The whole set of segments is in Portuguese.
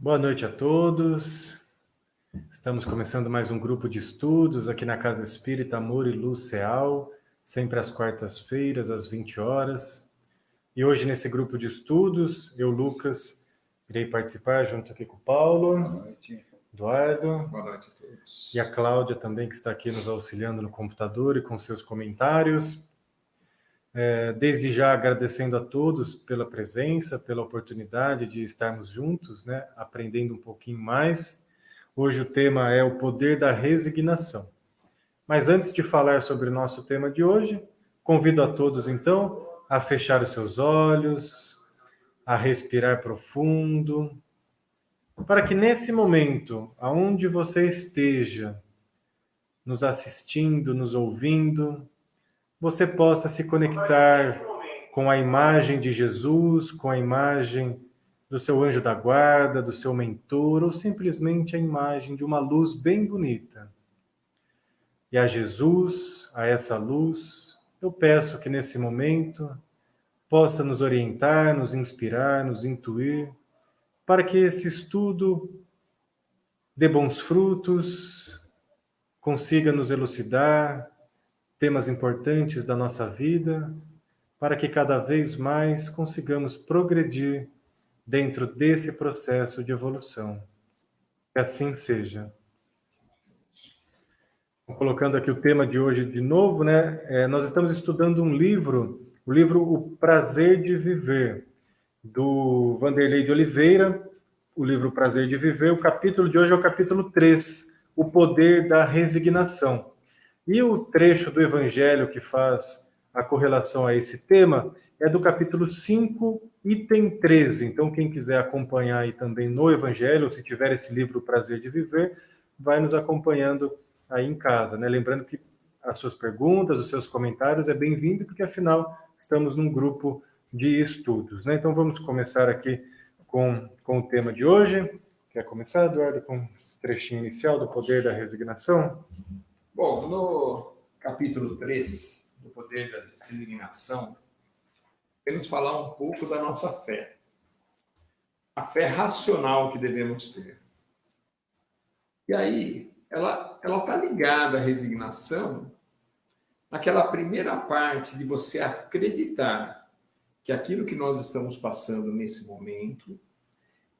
Boa noite a todos. Estamos começando mais um grupo de estudos aqui na Casa Espírita Amor e Luz Real, sempre às quartas-feiras, às 20 horas. E hoje, nesse grupo de estudos, eu, Lucas, irei participar junto aqui com o Paulo, Boa noite. Eduardo. Boa noite a todos. E a Cláudia também, que está aqui nos auxiliando no computador e com seus comentários. Desde já agradecendo a todos pela presença, pela oportunidade de estarmos juntos, né, aprendendo um pouquinho mais. Hoje o tema é o poder da resignação. Mas antes de falar sobre o nosso tema de hoje, convido a todos então a fechar os seus olhos, a respirar profundo, para que nesse momento, aonde você esteja, nos assistindo, nos ouvindo, você possa se conectar com a imagem de Jesus, com a imagem do seu anjo da guarda, do seu mentor, ou simplesmente a imagem de uma luz bem bonita. E a Jesus, a essa luz, eu peço que nesse momento possa nos orientar, nos inspirar, nos intuir, para que esse estudo dê bons frutos, consiga nos elucidar temas importantes da nossa vida, para que cada vez mais consigamos progredir dentro desse processo de evolução. Que assim seja. Colocando aqui o tema de hoje de novo, né? Nós estamos estudando um livro, o livro O Prazer de Viver, do Vanderlei de Oliveira, o livro O Prazer de Viver. O capítulo de hoje é o capítulo 3, O Poder da Resignação. E o trecho do Evangelho que faz a correlação a esse tema é do capítulo 5, item 13. Então, quem quiser acompanhar aí também no Evangelho, ou se tiver esse livro O Prazer de Viver, vai nos acompanhando aí em casa, né? Lembrando que as suas perguntas, os seus comentários é bem-vindo, porque afinal estamos num grupo de estudos, né? Então vamos começar aqui com o tema de hoje. Quer começar, Eduardo, com esse trechinho inicial do Poder da Resignação? Bom, no capítulo 3 do Poder da Resignação, queremos falar um pouco da nossa fé. A fé racional que devemos ter. E aí, ela está ligada à resignação naquela primeira parte de você acreditar que aquilo que nós estamos passando nesse momento,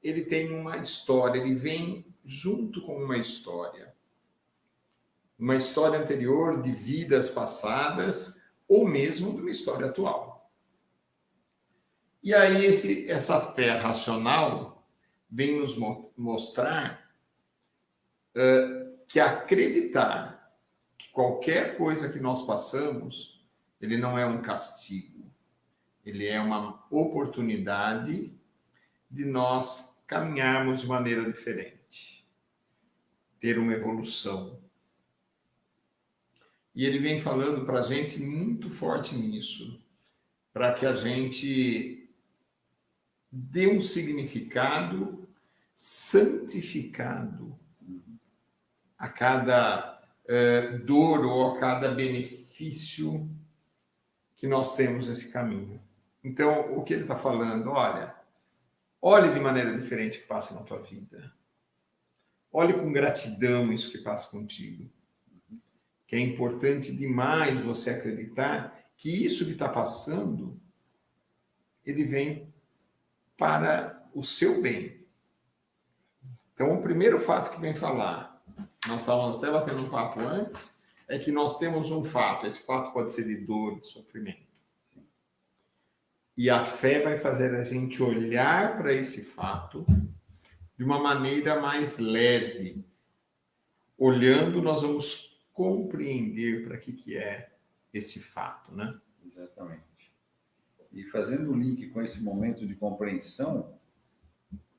ele tem uma história, ele vem junto com uma história anterior de vidas passadas ou mesmo de uma história atual. E aí essa fé racional vem nos mostrar que acreditar que qualquer coisa que nós passamos, ele não é um castigo, ele é uma oportunidade de nós caminharmos de maneira diferente, ter uma evolução. E ele vem falando para a gente muito forte nisso, para que a gente dê um significado santificado a cada dor ou a cada benefício que nós temos nesse caminho. Então, o que ele está falando? Olhe de maneira diferente o que passa na tua vida. Olhe com gratidão isso que passa contigo. Que é importante demais você acreditar que isso que está passando, ele vem para o seu bem. Então, o primeiro fato que vem falar, nós estávamos até batendo um papo antes, é que nós temos um fato. Esse fato pode ser de dor, de sofrimento. E a fé vai fazer a gente olhar para esse fato de uma maneira mais leve. Olhando, nós vamos compreender para que é esse fato, né? Exatamente. E fazendo o link com esse momento de compreensão,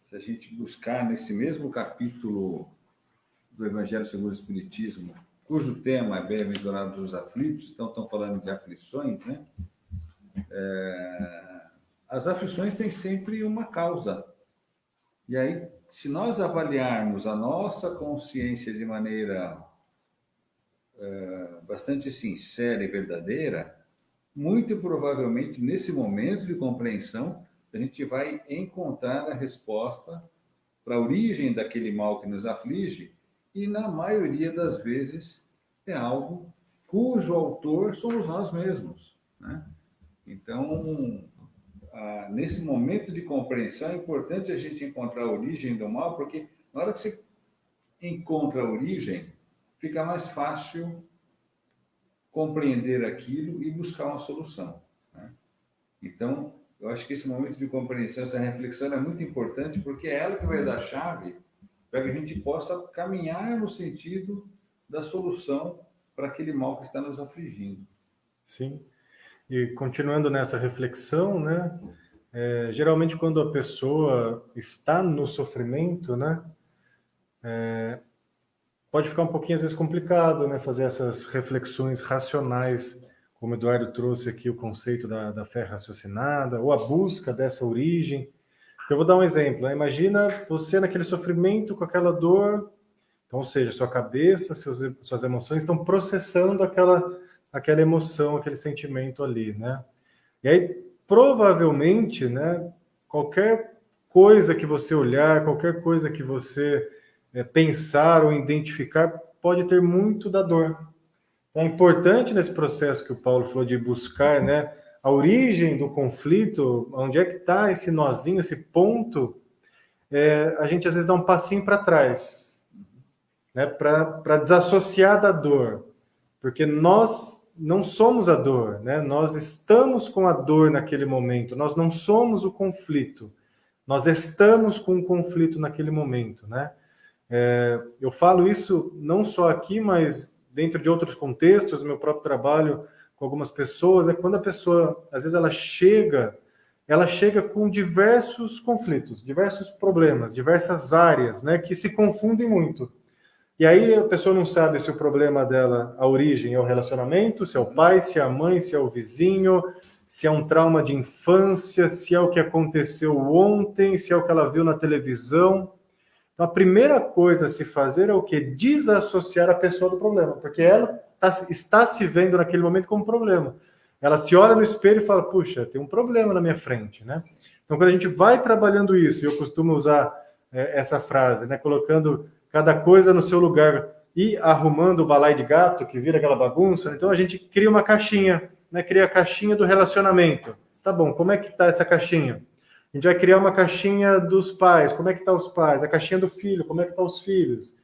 se a gente buscar nesse mesmo capítulo do Evangelho segundo o Espiritismo, cujo tema é Bem-aventurados os aflitos, então estão falando de aflições, né? As aflições têm sempre uma causa. E aí, se nós avaliarmos a nossa consciência de maneira bastante sincera e verdadeira, muito provavelmente, nesse momento de compreensão, a gente vai encontrar a resposta para a origem daquele mal que nos aflige, e na maioria das vezes é algo cujo autor somos nós mesmos, né? Então, nesse momento de compreensão, é importante a gente encontrar a origem do mal, porque na hora que você encontra a origem, fica mais fácil compreender aquilo e buscar uma solução, né? Então, eu acho que esse momento de compreensão, essa reflexão é muito importante, porque é ela que vai dar chave para que a gente possa caminhar no sentido da solução para aquele mal que está nos afligindo. Sim. E continuando nessa reflexão, né? Geralmente quando a pessoa está no sofrimento, né? Pode ficar um pouquinho às vezes complicado, né? Fazer essas reflexões racionais, como o Eduardo trouxe aqui o conceito da fé raciocinada, ou a busca dessa origem. Eu vou dar um exemplo, né? Imagina você naquele sofrimento, com aquela dor, então, ou seja, sua cabeça, suas emoções estão processando aquela emoção, aquele sentimento ali, né? E aí, provavelmente, né, qualquer coisa que você olhar, qualquer coisa que você pensar ou identificar, pode ter muito da dor. Então, é importante nesse processo que o Paulo falou de buscar, né, a origem do conflito, onde é que está esse nozinho, esse ponto, a gente às vezes dá um passinho para trás, né, para desassociar da dor, porque nós não somos a dor, né? Nós estamos com a dor naquele momento, nós não somos o conflito, nós estamos com o conflito naquele momento, né? Eu falo isso não só aqui, mas dentro de outros contextos, no meu próprio trabalho com algumas pessoas, quando a pessoa, às vezes ela chega com diversos conflitos, diversos problemas, diversas áreas, né, que se confundem muito. E aí a pessoa não sabe se o problema dela, a origem é o relacionamento, se é o pai, se é a mãe, se é o vizinho, se é um trauma de infância, se é o que aconteceu ontem, se é o que ela viu na televisão. Então a primeira coisa a se fazer é o quê? Desassociar a pessoa do problema, porque ela está se vendo naquele momento como problema. Ela se olha no espelho e fala, puxa, tem um problema na minha frente, né? Então quando a gente vai trabalhando isso, e eu costumo usar essa frase, né, colocando cada coisa no seu lugar e arrumando o balai de gato, que vira aquela bagunça, então a gente cria uma caixinha, né, cria a caixinha do relacionamento. Tá bom, como é que está essa caixinha? A gente vai criar uma caixinha dos pais, como é que tá os pais? A caixinha do filho, como é que tá os filhos?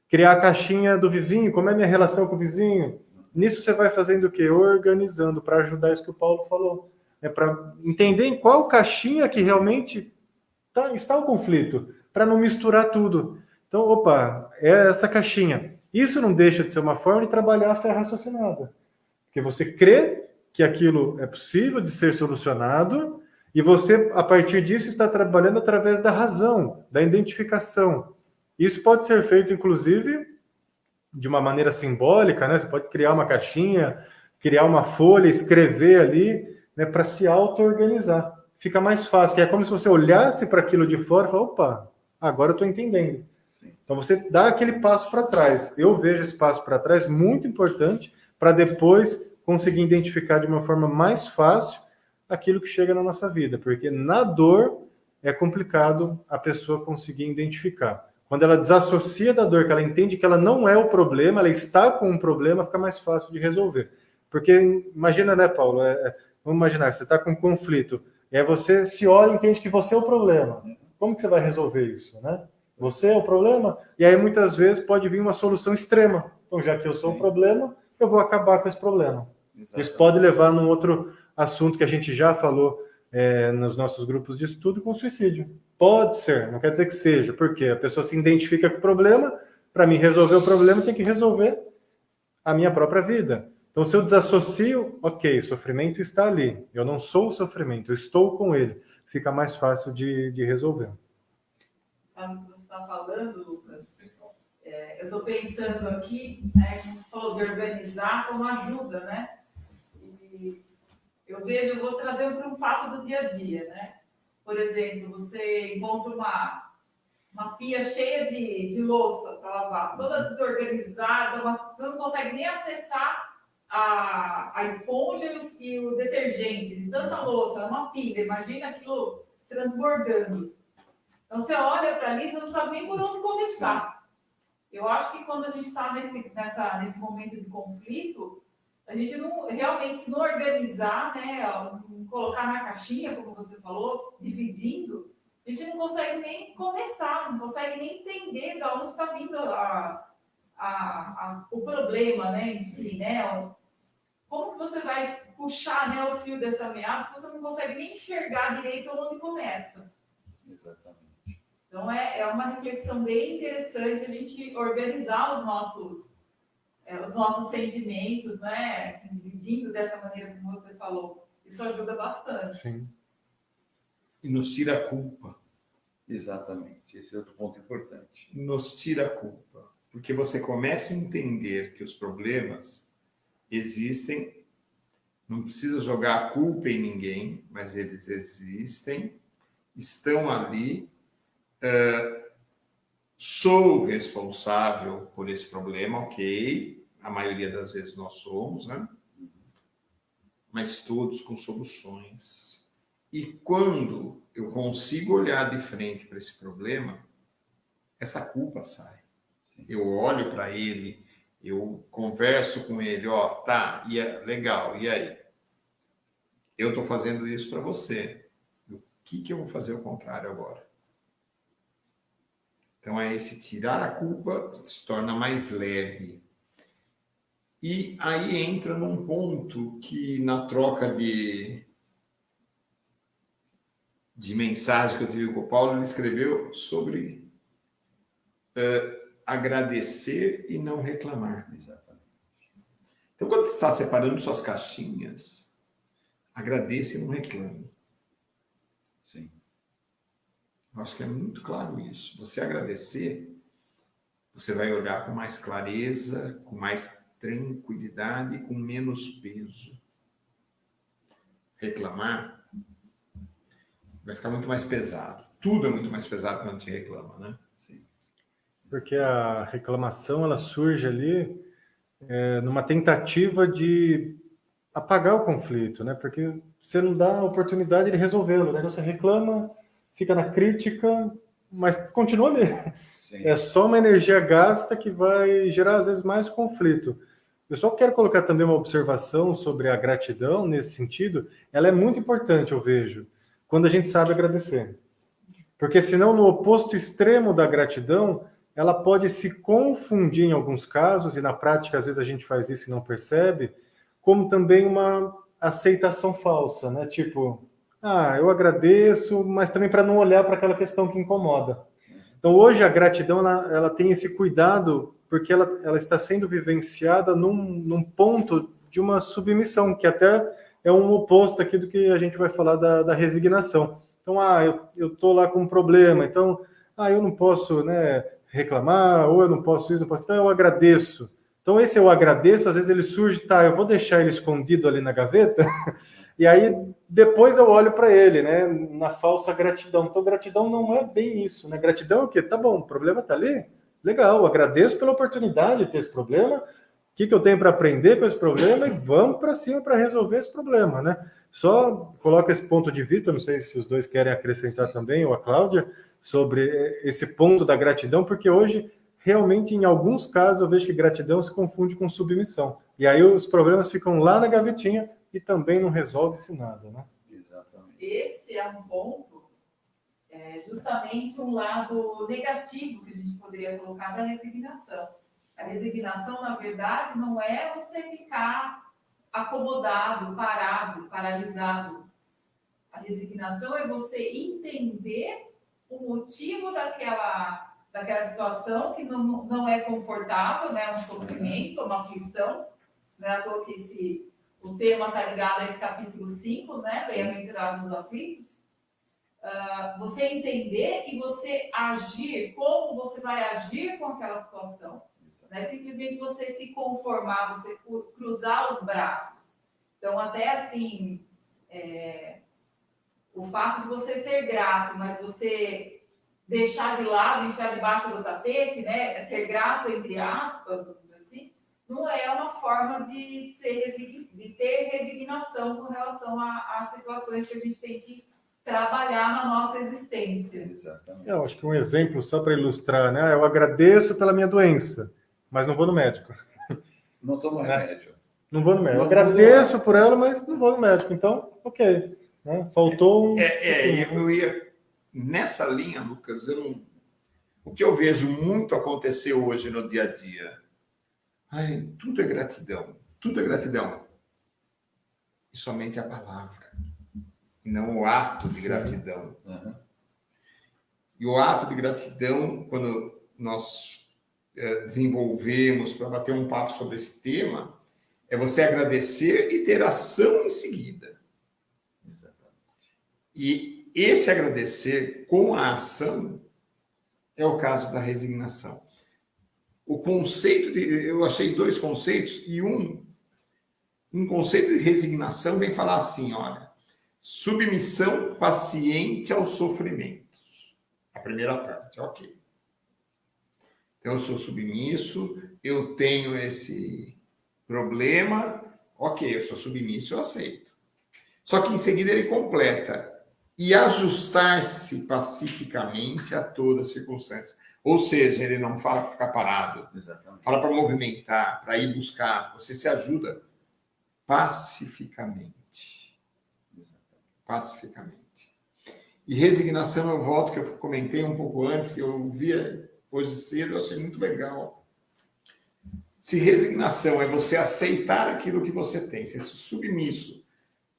Criar a caixinha do vizinho, como é a minha relação com o vizinho? Nisso você vai fazendo o quê? Organizando, para ajudar isso que o Paulo falou. É para entender em qual caixinha que realmente está o conflito, para não misturar tudo. Então, opa, é essa caixinha. Isso não deixa de ser uma forma de trabalhar a fé raciocinada. Porque você crê que aquilo é possível de ser solucionado e você, a partir disso, está trabalhando através da razão, da identificação. Isso pode ser feito, inclusive, de uma maneira simbólica, né? Você pode criar uma caixinha, criar uma folha, escrever ali, né, para se auto-organizar. Fica mais fácil, que é como se você olhasse para aquilo de fora e falasse, opa, agora eu estou entendendo. Sim. Então você dá aquele passo para trás. Eu vejo esse passo para trás muito importante para depois conseguir identificar de uma forma mais fácil aquilo que chega na nossa vida, porque na dor é complicado a pessoa conseguir identificar. Quando ela desassocia da dor, que ela entende que ela não é o problema, ela está com um problema, fica mais fácil de resolver. Porque imagina, né, Paulo? Vamos imaginar, você está com um conflito, e aí você se olha e entende que você é o problema. Como que você vai resolver isso, né? Você é o problema? E aí muitas vezes pode vir uma solução extrema. Então, já que eu sou o problema, eu vou acabar com esse problema. Exatamente. Isso pode levar num outro assunto que a gente já falou nos nossos grupos de estudo, com suicídio. Pode ser, não quer dizer que seja, porque a pessoa se identifica com o problema, para mim resolver o problema tem que resolver a minha própria vida. Então, se eu desassocio, ok, o sofrimento está ali, eu não sou o sofrimento, eu estou com ele, fica mais fácil de resolver. Sabe o que você está falando, Lucas? Eu estou pensando aqui, né, como você falou, de organizar como ajuda, né? E eu vou trazer para um fato do dia a dia, né? Por exemplo, você encontra uma pia cheia de louça para lavar, toda desorganizada, você não consegue nem acessar a esponja e o detergente, de tanta louça, é uma pilha, imagina aquilo transbordando. Então, você olha para ali e não sabe nem por onde começar. Eu acho que quando a gente está nesse momento de conflito, a gente não realmente se não organizar, né, não colocar na caixinha, como você falou, dividindo, a gente não consegue nem começar, não consegue nem entender de onde está vindo o problema, né, em si, né? Como que você vai puxar, né, o fio dessa meada se você não consegue nem enxergar direito onde começa? Exatamente. Então, é uma reflexão bem interessante a gente organizar os nossos sentimentos, né? Assim, dividindo dessa maneira como você falou. Isso ajuda bastante. Sim. E nos tira a culpa. Exatamente. Esse é outro ponto importante. Nos tira a culpa. Porque você começa a entender que os problemas existem, não precisa jogar a culpa em ninguém, mas eles existem, estão ali. Sou responsável por esse problema, ok. A maioria das vezes nós somos, né? Mas todos com soluções. E quando eu consigo olhar de frente para esse problema, essa culpa sai. Sim. Eu olho para ele, eu converso com ele, ó, tá, legal, e aí? Eu estou fazendo isso para você. O que eu vou fazer ao contrário agora? Então, esse tirar a culpa se torna mais leve. E aí entra num ponto que, na troca de mensagem que eu tive com o Paulo, ele escreveu sobre agradecer e não reclamar. Exatamente. Então, quando você está separando suas caixinhas, agradeça e não reclame. Sim. Eu acho que é muito claro isso. Você agradecer, você vai olhar com mais clareza, com mais tranquilidade, com menos peso. Reclamar vai ficar muito mais pesado. Tudo é muito mais pesado quando a gente reclama, né? Sim. Porque a reclamação ela surge ali numa tentativa de apagar o conflito, né? Porque você não dá a oportunidade de resolvê-lo, né? Então você reclama, fica na crítica, mas continua ali. Sim. É só uma energia gasta que vai gerar, às vezes, mais conflito. Eu só quero colocar também uma observação sobre a gratidão nesse sentido. Ela é muito importante, eu vejo, quando a gente sabe agradecer. Porque senão, no oposto extremo da gratidão, ela pode se confundir em alguns casos, e na prática, às vezes, a gente faz isso e não percebe, como também uma aceitação falsa, né? Tipo, eu agradeço, mas também para não olhar para aquela questão que incomoda. Então, hoje, a gratidão, ela tem esse cuidado, porque ela está sendo vivenciada num ponto de uma submissão, que até é um oposto aqui do que a gente vai falar da resignação. Então, eu estou lá com um problema, então, eu não posso, né, reclamar, ou eu não posso isso, não posso... Então, eu agradeço. Então, esse eu agradeço, às vezes ele surge, eu vou deixar ele escondido ali na gaveta, e aí depois eu olho para ele, né, na falsa gratidão. Então, gratidão não é bem isso, né? Gratidão é o quê? Tá bom, o problema tá ali, legal, agradeço pela oportunidade de ter esse problema, o que eu tenho para aprender com esse problema, e vamos para cima para resolver esse problema, né? Só coloco esse ponto de vista, não sei se os dois querem acrescentar também, ou a Cláudia, sobre esse ponto da gratidão, porque hoje, realmente, em alguns casos, eu vejo que gratidão se confunde com submissão. E aí os problemas ficam lá na gavetinha e também não resolve-se nada, né? Exatamente. Esse é um ponto, justamente um lado negativo que a gente poderia colocar da resignação. A resignação, na verdade, não é você ficar acomodado, parado, paralisado. A resignação é você entender o motivo daquela situação que não é confortável, né? Um sofrimento, uma aflição. Não é à toa que o tema está ligado a esse capítulo 5, né? Bem-aventurados os aflitos. Você entender e você agir, como você vai agir com aquela situação. Não é simplesmente você se conformar, você cruzar os braços. Então, até assim, o fato de você ser grato, mas você deixar de lado, enfiar debaixo do tapete, né? Ser grato, entre aspas, vamos dizer assim, não é uma forma de ter resignação com relação a situações que a gente tem que trabalhar na nossa existência. Exatamente. Eu acho que um exemplo, só para ilustrar, né? Eu agradeço pela minha doença, mas não vou no médico. Não toma remédio. Não vou no médico. Eu Não vou agradeço por ela, mas não vou no médico. Então, ok. Né? Faltou um... Eu ia nessa linha, Lucas. O que eu vejo muito acontecer hoje no dia a dia, tudo é gratidão, tudo é gratidão. E somente a palavra, e não o ato de gratidão. Uhum. E o ato de gratidão, quando nós desenvolvemos para bater um papo sobre esse tema, é você agradecer e ter ação em seguida. E esse agradecer com a ação é o caso da resignação. O conceito eu achei 2 conceitos, e um conceito de resignação vem falar assim, olha, submissão paciente aos sofrimentos. A primeira parte, ok. Então, eu sou submisso, eu tenho esse problema, ok, eu sou submisso, eu aceito. Só que em seguida ele completa, e ajustar-se pacificamente a toda circunstância. Ou seja, ele não fala para ficar parado, Exatamente. fala para movimentar, para ir buscar. Você se ajuda pacificamente. Pacificamente. E resignação, eu volto, que eu comentei um pouco antes, que eu via hoje cedo, eu achei muito legal. Se resignação é você aceitar aquilo que você tem, ser submisso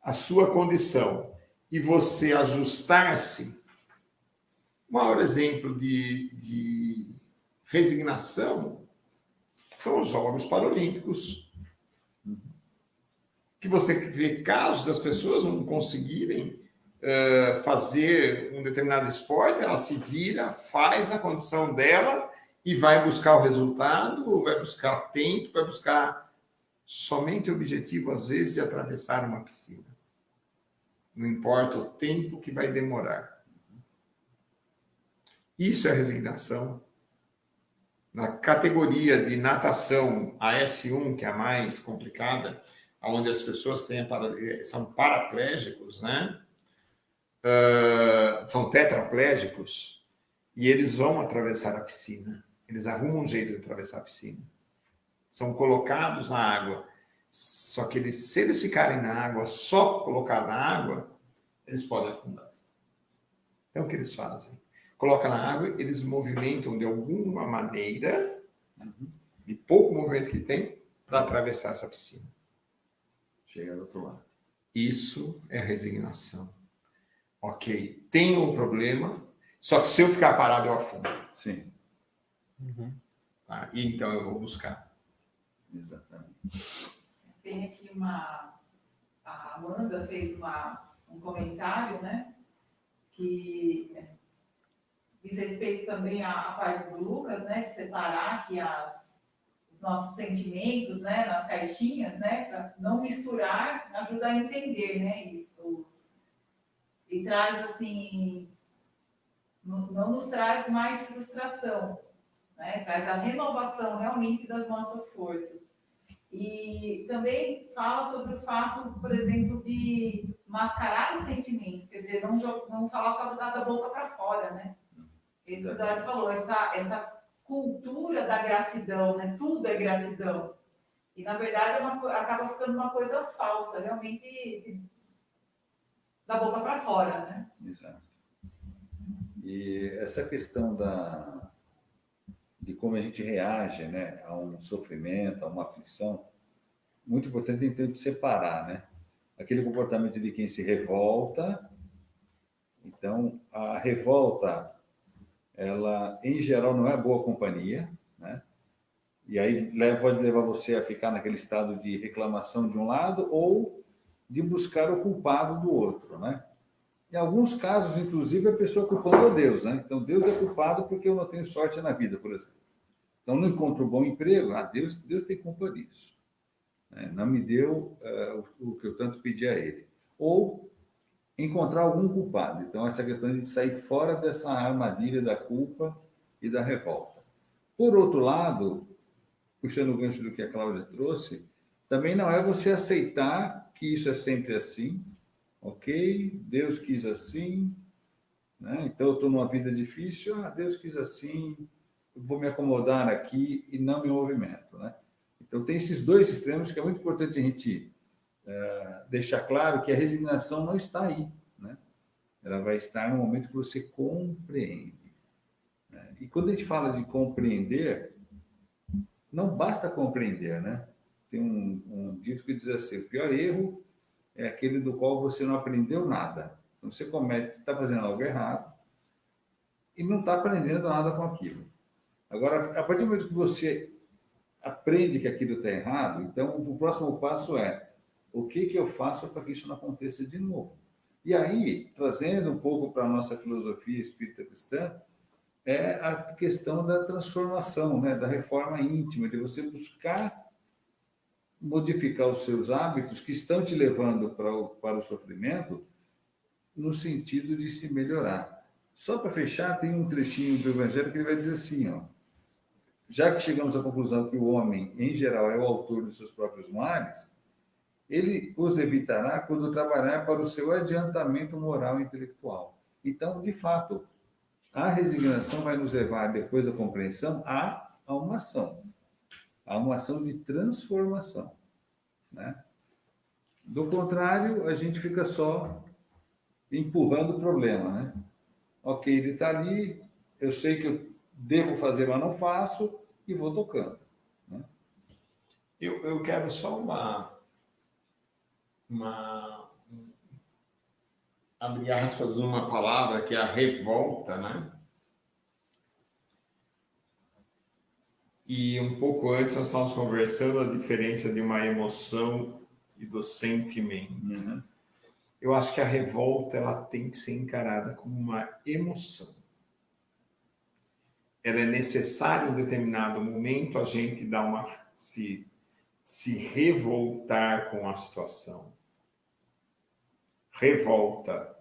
à sua condição, e você ajustar-se, o maior exemplo de resignação são os Jogos Paralímpicos. Que você vê casos das pessoas não conseguirem fazer um determinado esporte, ela se vira, faz na condição dela e vai buscar o resultado, vai buscar tempo, vai buscar somente o objetivo, às vezes, de atravessar uma piscina. Não importa o tempo que vai demorar. Isso é resignação. Na categoria de natação, a S1, que é a mais complicada, onde as pessoas são paraplégicos, né? São tetraplégicos, e eles vão atravessar a piscina. Eles arrumam um jeito de atravessar a piscina. São colocados na água. Só que se eles ficarem na água, só colocar na água, eles podem afundar. Então, o que eles fazem? Coloca na água, eles movimentam de alguma maneira, de pouco movimento que tem, para atravessar essa piscina. Chega do outro lado. Isso é resignação. Ok, tenho um problema, só que se eu ficar parado, eu afundo. Sim. Tá? E então eu vou buscar. Exatamente. Tem aqui a Amanda fez um comentário, né? Que diz respeito também à parte do Lucas, né? De separar aqui os nossos sentimentos, né? Nas caixinhas, né? Para não misturar, ajuda a entender, né? Isso. E traz assim, não nos traz mais frustração, né? Traz a renovação realmente das nossas forças. E também fala sobre o fato, por exemplo, de mascarar os sentimentos, quer dizer, não falar só da boca para fora, né? Isso que o Dário falou, essa cultura da gratidão, né? Tudo é gratidão. E, na verdade, acaba ficando uma coisa falsa, realmente da boca para fora, né? Exato. E essa questão de como a gente reage, né, a um sofrimento, a uma aflição, muito importante então de separar, né? Aquele comportamento de quem se revolta. Então, a revolta, ela, em geral, não é boa companhia, né? E aí pode levar você a ficar naquele estado de reclamação de um lado ou de buscar o culpado do outro, né? Em alguns casos, inclusive, a pessoa culpando a Deus, né? Então, Deus é culpado porque eu não tenho sorte na vida, por exemplo. Então, não encontro um bom emprego, Deus tem culpa disso. Não me deu o que eu tanto pedi a Ele. Ou encontrar algum culpado. Então, essa questão de sair fora dessa armadilha da culpa e da revolta. Por outro lado, puxando o gancho do que a Cláudia trouxe, também não é você aceitar que isso é sempre assim, Ok, Deus quis assim, né? Então eu estou numa vida difícil, Deus quis assim, eu vou me acomodar aqui e não me movimento, né? Então tem esses dois extremos que é muito importante a gente deixar claro que a resignação não está aí, né? Ela vai estar no momento que você compreende, né? E quando a gente fala de compreender, não basta compreender, né? Tem um dito que diz assim: o pior erro é aquele do qual você não aprendeu nada. Então, você está fazendo algo errado e não está aprendendo nada com aquilo. Agora, a partir do momento que você aprende que aquilo está errado, então o próximo passo é: o que eu faço para que isso não aconteça de novo? E aí, trazendo um pouco para a nossa filosofia espírita cristã, é a questão da transformação, né? Da reforma íntima, de você buscar modificar os seus hábitos que estão te levando para o sofrimento, no sentido de se melhorar. Só para fechar, tem um trechinho do Evangelho que ele vai dizer assim, ó: já que chegamos à conclusão que o homem, em geral, é o autor dos seus próprios males, ele os evitará quando trabalhar para o seu adiantamento moral e intelectual. Então, de fato, a resignação vai nos levar, depois da compreensão, a uma ação. A uma ação de transformação, né? Do contrário, a gente fica só empurrando o problema, né? Ok, ele está ali, eu sei que eu devo fazer, mas não faço, e vou tocando, né? Eu quero só abrir aspas, uma palavra que é a revolta, né? E um pouco antes nós estávamos conversando a diferença de uma emoção e do sentimento. Uhum. Eu acho que a revolta ela tem que ser encarada como uma emoção. Ela é necessária em um determinado momento a gente dar se revoltar com a situação. Revolta.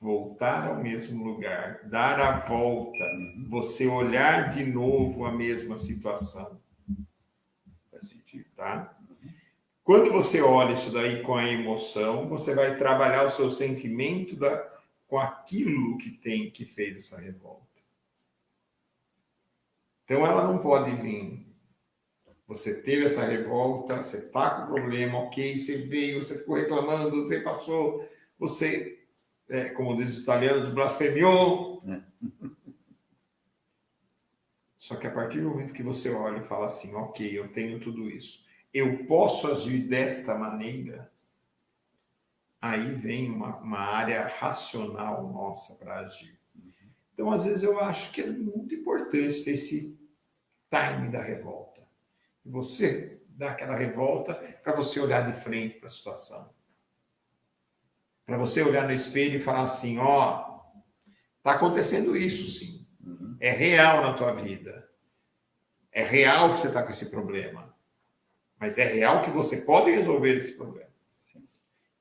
Voltar ao mesmo lugar, dar a volta, você olhar de novo a mesma situação. Faz sentido, tá? Quando você olha isso daí com a emoção, você vai trabalhar o seu sentimento com aquilo que fez essa revolta. Então ela não pode vir. Você teve essa revolta, você está com problema, ok, você veio, você ficou reclamando, você passou, você... como diz os italianos, blasfemiou. Só que a partir do momento que você olha e fala assim, ok, eu tenho tudo isso, eu posso agir desta maneira, aí vem uma área racional nossa para agir. Então, às vezes, eu acho que é muito importante ter esse time da revolta. Você dá aquela revolta para você olhar de frente para a situação. Para você olhar no espelho e falar assim, está acontecendo isso sim. É real na tua vida. É real que você está com esse problema. Mas é real que você pode resolver esse problema.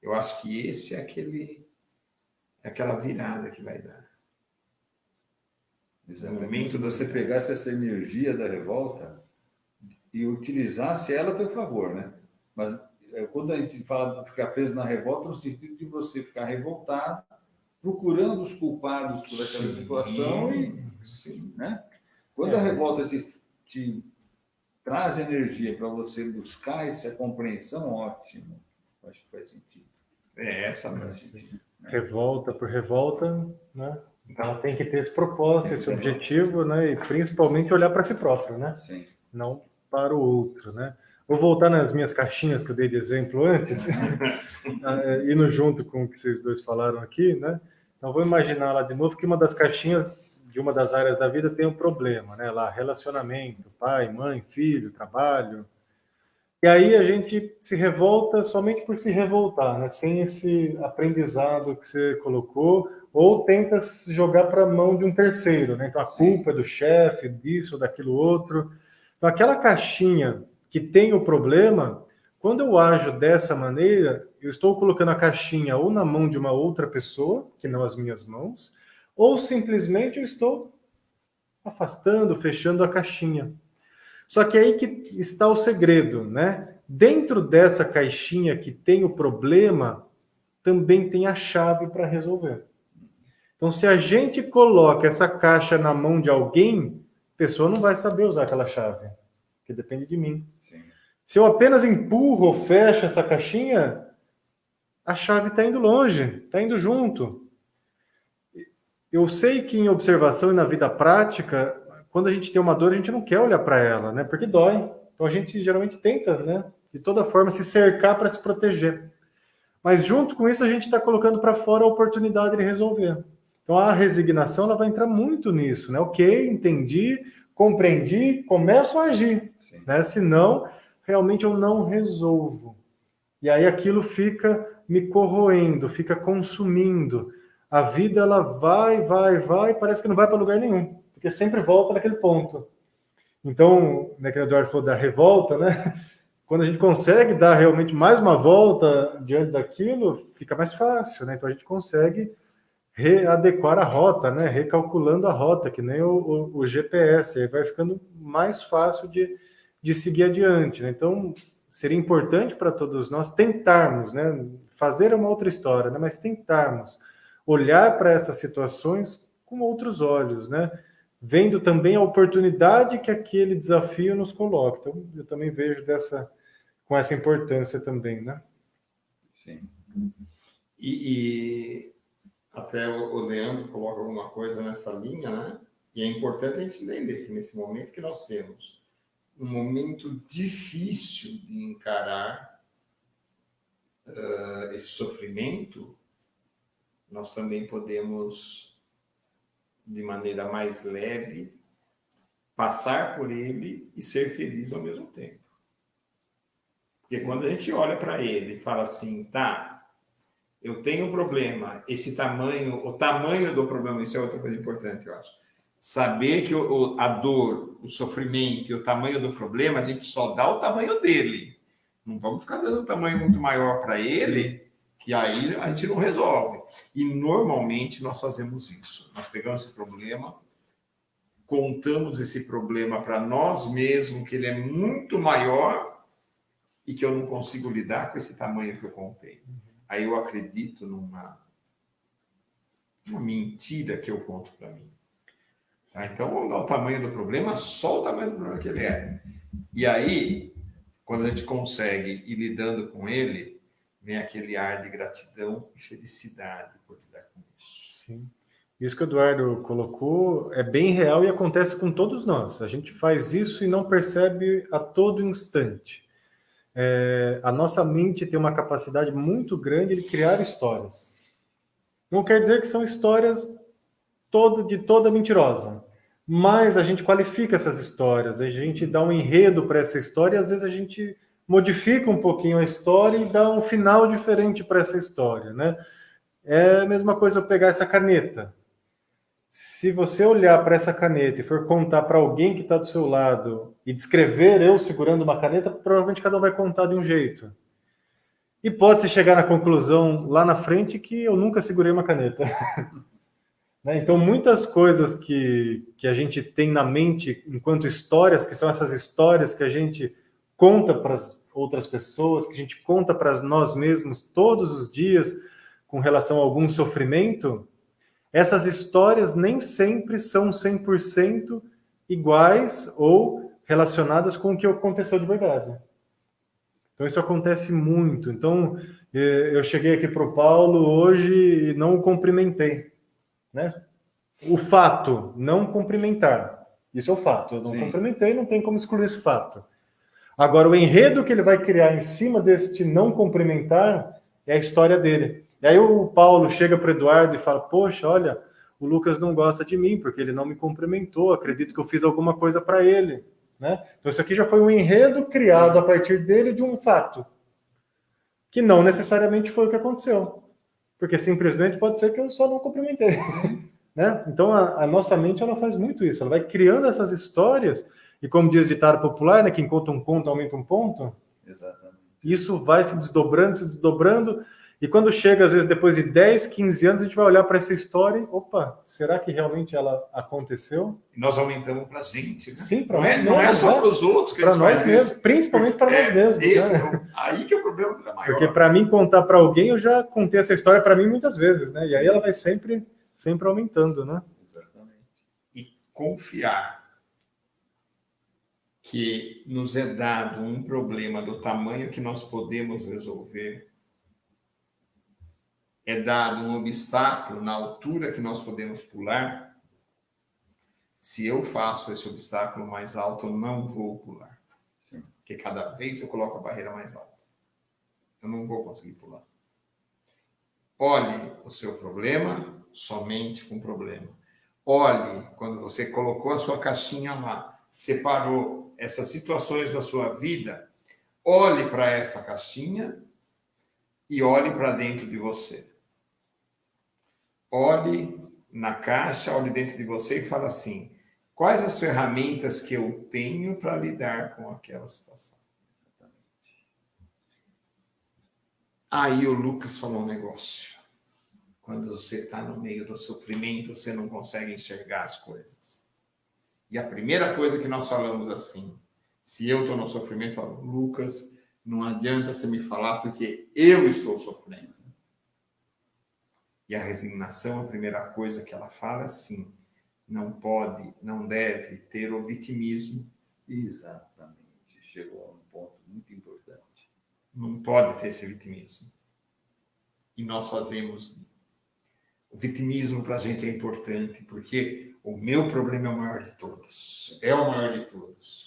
Eu acho que esse é aquela virada que vai dar. No momento de você pegasse essa energia da revolta e utilizasse ela a teu favor, né? Mas quando a gente fala de ficar preso na revolta, no sentido de você ficar revoltado, procurando os culpados por aquela situação sim. Né? Quando a revolta te traz energia para você buscar essa compreensão, ótimo. Acho que faz sentido. Essa mesmo. Revolta por revolta, né? Ela tem que ter esse propósito, esse objetivo, né? E principalmente olhar para si próprio, né? Sim. Não para o outro, né? Vou voltar nas minhas caixinhas que eu dei de exemplo antes, indo junto com o que vocês dois falaram aqui, né? Então, vou imaginar lá de novo que uma das caixinhas de uma das áreas da vida tem um problema, né? Lá, relacionamento, pai, mãe, filho, trabalho. E aí a gente se revolta somente por se revoltar, né? Sem esse aprendizado que você colocou, ou tenta jogar para a mão de um terceiro, né? Então, a culpa é do chefe, disso, daquilo outro. Então, aquela caixinha que tem o problema, quando eu ajo dessa maneira, eu estou colocando a caixinha ou na mão de uma outra pessoa, que não as minhas mãos, ou simplesmente eu estou afastando, fechando a caixinha. Só que aí que está o segredo, né? Dentro dessa caixinha que tem o problema, também tem a chave para resolver. Então, se a gente coloca essa caixa na mão de alguém, a pessoa não vai saber usar aquela chave, porque depende de mim. Sim. Se eu apenas empurro ou fecho essa caixinha, a chave está indo longe, está indo junto. Eu sei que em observação e na vida prática, quando a gente tem uma dor, a gente não quer olhar para ela, né? Porque dói. Então a gente geralmente tenta, né? De toda forma, se cercar para se proteger. Mas junto com isso, a gente está colocando para fora a oportunidade de resolver. Então a resignação ela vai entrar muito nisso, né? Ok, entendi, compreendi, começo a agir. Né? Senão, realmente eu não resolvo. E aí aquilo fica me corroendo, fica consumindo. A vida ela vai, parece que não vai para lugar nenhum, porque sempre volta naquele ponto. Então, né, que o Eduardo falou da revolta, né? Quando a gente consegue dar realmente mais uma volta diante daquilo, fica mais fácil, né? Então a gente consegue readequar a rota, né? Recalculando a rota, que nem o GPS, aí vai ficando mais fácil de seguir adiante, né? Então, seria importante para todos nós tentarmos, né? Fazer uma outra história, né? Mas tentarmos olhar para essas situações com outros olhos, né? Vendo também a oportunidade que aquele desafio nos coloca. Então, eu também vejo com essa importância também, né? Sim. E até o Leandro coloca alguma coisa nessa linha, né? E é importante a gente entender que nesse momento que nós temos um momento difícil de encarar esse sofrimento, nós também podemos, de maneira mais leve, passar por ele e ser feliz ao mesmo tempo. Porque quando a gente olha para ele e fala assim, tá, eu tenho um problema, esse tamanho, o tamanho do problema, isso é outra coisa importante, eu acho. Saber que a dor, o sofrimento e o tamanho do problema, a gente só dá o tamanho dele. Não vamos ficar dando um tamanho muito maior para ele, que aí a gente não resolve. E normalmente nós fazemos isso. Nós pegamos esse problema, contamos esse problema para nós mesmos, que ele é muito maior e que eu não consigo lidar com esse tamanho que eu contei. Aí eu acredito numa mentira que eu conto para mim. Então, vamos dar o tamanho do problema, só o tamanho do problema que ele é. E aí, quando a gente consegue ir lidando com ele, vem aquele ar de gratidão e felicidade por lidar com isso. Sim. Isso que o Eduardo colocou é bem real e acontece com todos nós. A gente faz isso e não percebe a todo instante. A nossa mente tem uma capacidade muito grande de criar histórias. Não quer dizer que são histórias de toda mentirosa, mas a gente qualifica essas histórias, a gente dá um enredo para essa história e às vezes a gente modifica um pouquinho a história e dá um final diferente para essa história, né? É a mesma coisa eu pegar essa caneta. Se você olhar para essa caneta e for contar para alguém que está do seu lado e descrever eu segurando uma caneta, provavelmente cada um vai contar de um jeito. E pode-se chegar na conclusão lá na frente que eu nunca segurei uma caneta. Então, muitas coisas que a gente tem na mente enquanto histórias, que são essas histórias que a gente conta para as outras pessoas, que a gente conta para nós mesmos todos os dias com relação a algum sofrimento, essas histórias nem sempre são 100% iguais ou relacionadas com o que aconteceu de verdade. Então, isso acontece muito. Então, eu cheguei aqui para o Paulo hoje e não o cumprimentei. Né? O fato, não cumprimentar. Isso é o fato. Eu não cumprimentei, não tem como excluir esse fato. Agora, o enredo que ele vai criar em cima deste não cumprimentar é a história dele. E aí o Paulo chega para o Eduardo e fala, poxa, olha, o Lucas não gosta de mim, porque ele não me cumprimentou, acredito que eu fiz alguma coisa para ele. Né? Então isso aqui já foi um enredo criado a partir dele de um fato, que não necessariamente foi o que aconteceu. Porque simplesmente pode ser que eu só não cumprimentei. Né? Então a nossa mente ela faz muito isso, ela vai criando essas histórias, e como diz o ditado popular, né, quem conta um conto aumenta um ponto. Exatamente. Isso vai se desdobrando, E quando chega, às vezes, depois de 10, 15 anos, a gente vai olhar para essa história e, opa, será que realmente ela aconteceu? Nós aumentamos para a gente, né? Sim, para não nós é, mesmos. Não é só para os outros que a para gente nós faz mesmos, isso. principalmente para nós mesmos. Esse Né? aí que é o problema da maior. Porque para mim contar para alguém, eu já contei essa história para mim muitas vezes, né? E aí ela vai sempre aumentando, né? Exatamente. E confiar que nos é dado um problema do tamanho que nós podemos resolver, é dado um obstáculo na altura que nós podemos pular. Se eu faço esse obstáculo mais alto, eu não vou pular. Sim. Porque cada vez eu coloco a barreira mais alta. Eu não vou conseguir pular. Olhe o seu problema somente com problema. Olhe quando você colocou a sua caixinha lá, separou essas situações da sua vida, olhe para essa caixinha e olhe para dentro de você. Olhe na caixa, olhe dentro de você e fala assim: quais as ferramentas que eu tenho para lidar com aquela situação? Aí o Lucas falou um negócio. Quando você está no meio do sofrimento, você não consegue enxergar as coisas. E a primeira coisa que nós falamos assim, se eu estou no sofrimento, eu falo: Lucas, não adianta você me falar porque eu estou sofrendo. E a resignação, a primeira coisa que ela fala é assim: não pode, não deve ter o vitimismo. Exatamente. Chegou a um ponto muito importante. Não pode ter esse vitimismo. E nós fazemos... O vitimismo para a gente é importante, porque o meu problema é o maior de todos. É o maior de todos.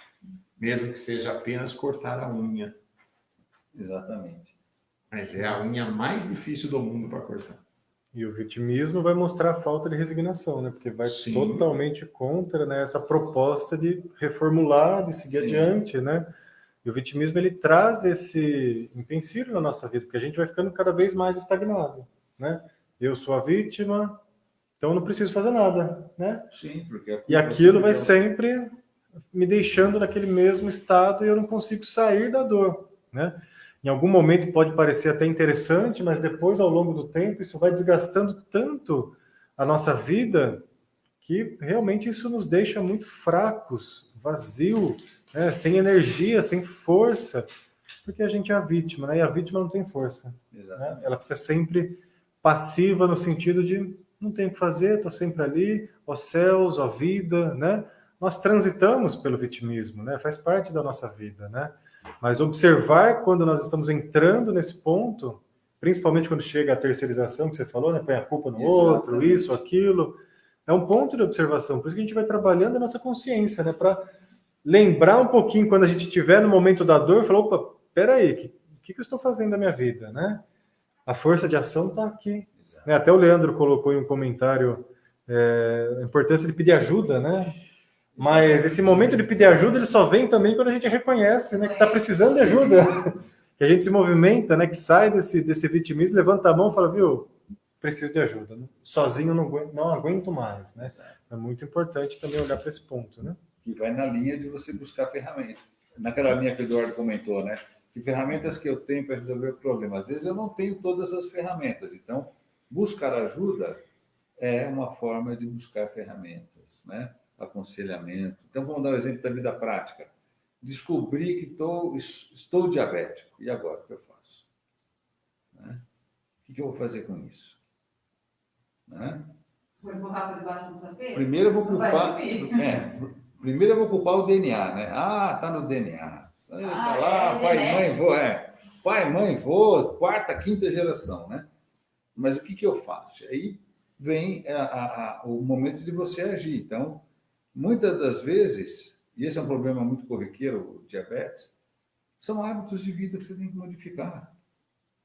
Mesmo que seja apenas cortar a unha. Exatamente. Mas é a unha mais difícil do mundo para cortar. E o vitimismo vai mostrar a falta de resignação, né? Porque vai totalmente contra, né, essa proposta de reformular, de seguir adiante, né? E o vitimismo, ele traz esse empecilho na nossa vida, porque a gente vai ficando cada vez mais estagnado, né? Eu sou a vítima, então eu não preciso fazer nada, né? Sim, porque e aquilo vai sempre me deixando naquele mesmo estado e eu não consigo sair da dor, né? Em algum momento pode parecer até interessante, mas depois, ao longo do tempo, isso vai desgastando tanto a nossa vida que realmente isso nos deixa muito fracos, vazio, né? Sem energia, sem força, porque a gente é a vítima, né? E a vítima não tem força. Né? Ela fica sempre passiva no sentido de não tem o que fazer, estou sempre ali, ó céus, ó vida, né? Nós transitamos pelo vitimismo, né? Faz parte da nossa vida, né? Mas observar quando nós estamos entrando nesse ponto, principalmente quando chega a terceirização que você falou, né? Põe a culpa no outro, isso, aquilo, é um ponto de observação. Por isso que a gente vai trabalhando a nossa consciência, né? Para lembrar um pouquinho quando a gente estiver no momento da dor, falar, opa, peraí, o que eu estou fazendo da minha vida, né? A força de ação está aqui. Né? Até o Leandro colocou em um comentário a importância de pedir ajuda, né? Mas esse momento de pedir ajuda, ele só vem também quando a gente reconhece, né, que está precisando de ajuda. Que a gente se movimenta, né, que sai desse vitimismo, levanta a mão e fala, viu, preciso de ajuda. Né? Sozinho não aguento mais, né? É muito importante também olhar para esse ponto, né? Que vai na linha de você buscar ferramentas. Naquela linha que o Eduardo comentou, né? Que ferramentas que eu tenho para resolver o problema. Às vezes eu não tenho todas as ferramentas, então buscar ajuda é uma forma de buscar ferramentas, né? Aconselhamento. Então, vamos dar um exemplo da vida prática. Descobri que estou diabético. E agora, o que eu faço? Né? O que eu vou fazer com isso? Né? Vou empurrar para debaixo do tapete? Primeiro eu vou culpar o DNA, né? Ah, tá no DNA. Tá lá, pai, mãe, vô. Pai, mãe, vô, quarta, quinta geração, né? Mas o que eu faço? Aí vem o momento de você agir. Então, muitas das vezes, e esse é um problema muito corriqueiro, o diabetes, são hábitos de vida que você tem que modificar.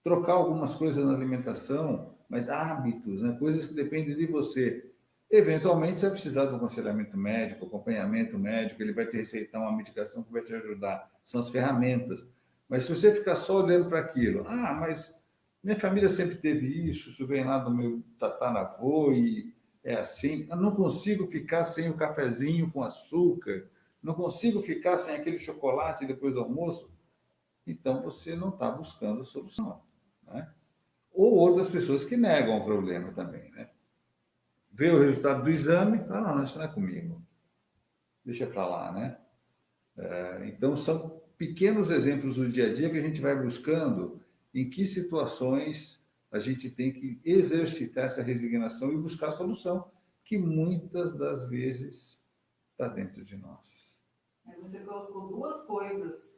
Trocar algumas coisas na alimentação, mas hábitos, né? Coisas que dependem de você. Eventualmente, você vai precisar de um aconselhamento médico, acompanhamento médico, ele vai te receitar uma medicação que vai te ajudar. São as ferramentas. Mas se você ficar só olhando para aquilo, mas minha família sempre teve isso vem lá do meu tataravô e é assim, eu não consigo ficar sem o cafezinho com açúcar, não consigo ficar sem aquele chocolate depois do almoço, então você não está buscando a solução. Né? Ou outras pessoas que negam o problema também, né? Vê o resultado do exame, fala, não, isso não é comigo. Deixa para lá, né? Então, são pequenos exemplos do dia a dia que a gente vai buscando em que situações a gente tem que exercitar essa resignação e buscar a solução, que muitas das vezes está dentro de nós. Você colocou duas coisas.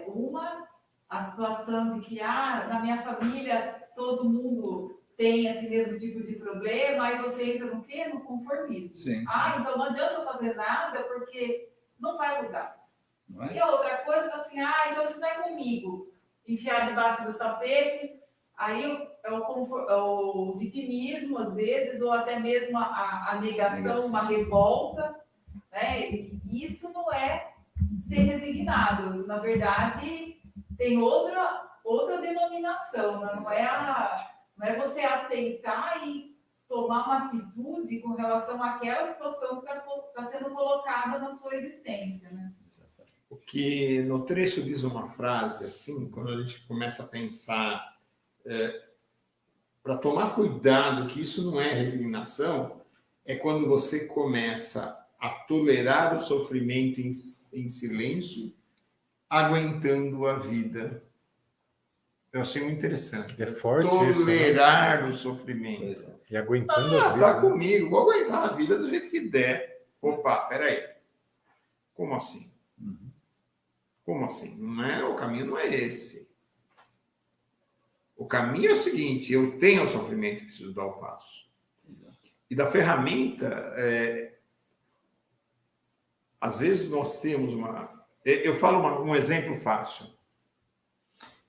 Uma, a situação de que na minha família todo mundo tem esse mesmo tipo de problema, aí você entra no quê? No conformismo. Sim. Então não adianta eu fazer nada porque não vai mudar. Não é? E a outra coisa, assim, então isso não é comigo. Enfiar debaixo do tapete, aí é o vitimismo, às vezes, ou até mesmo a negação, uma revolta, né? E isso não é ser resignado. Na verdade, tem outra denominação, né? Não é você aceitar e tomar uma atitude com relação àquela situação que está sendo colocada na sua existência, né? O que no trecho diz uma frase assim, quando a gente começa a pensar para tomar cuidado que isso não é resignação, é quando você começa a tolerar o sofrimento em silêncio, aguentando a vida. Eu achei muito interessante. É forte tolerar isso, né? o sofrimento. E aguentando a vida. Tá comigo, vou aguentar a vida do jeito que der. Opa, peraí. Como assim? Como assim? O caminho não é esse. O caminho é o seguinte, eu tenho o sofrimento e preciso dar o passo. E da ferramenta, às vezes nós temos eu falo um exemplo fácil.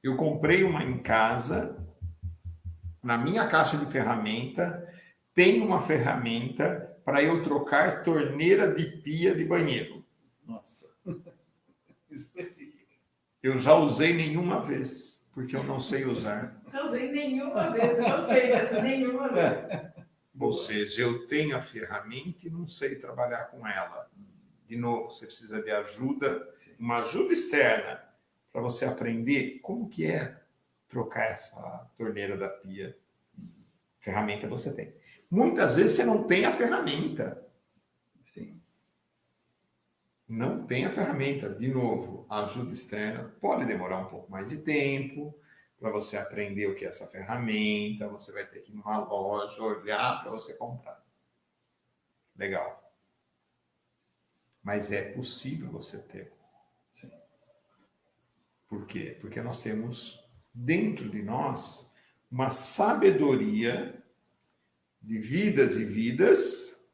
Eu comprei uma em casa, na minha caixa de ferramenta, tem uma ferramenta para eu trocar torneira de pia de banheiro. Nossa. Específico. Eu já usei nenhuma vez, porque eu não sei usar. Não usei nenhuma vez, gostei dessa, nenhuma vez. Ou seja, eu tenho a ferramenta e não sei trabalhar com ela. De novo, você precisa de ajuda, uma ajuda externa, para você aprender como que é trocar essa torneira da pia. Ferramenta você tem. Muitas vezes você não tem a ferramenta. Sim. Não tem a ferramenta. De novo, a ajuda externa pode demorar um pouco mais de tempo para você aprender o que é essa ferramenta. Você vai ter que ir numa loja, olhar para você comprar. Legal. Mas é possível você ter. Sim. Por quê? Porque nós temos dentro de nós uma sabedoria de vidas e vidas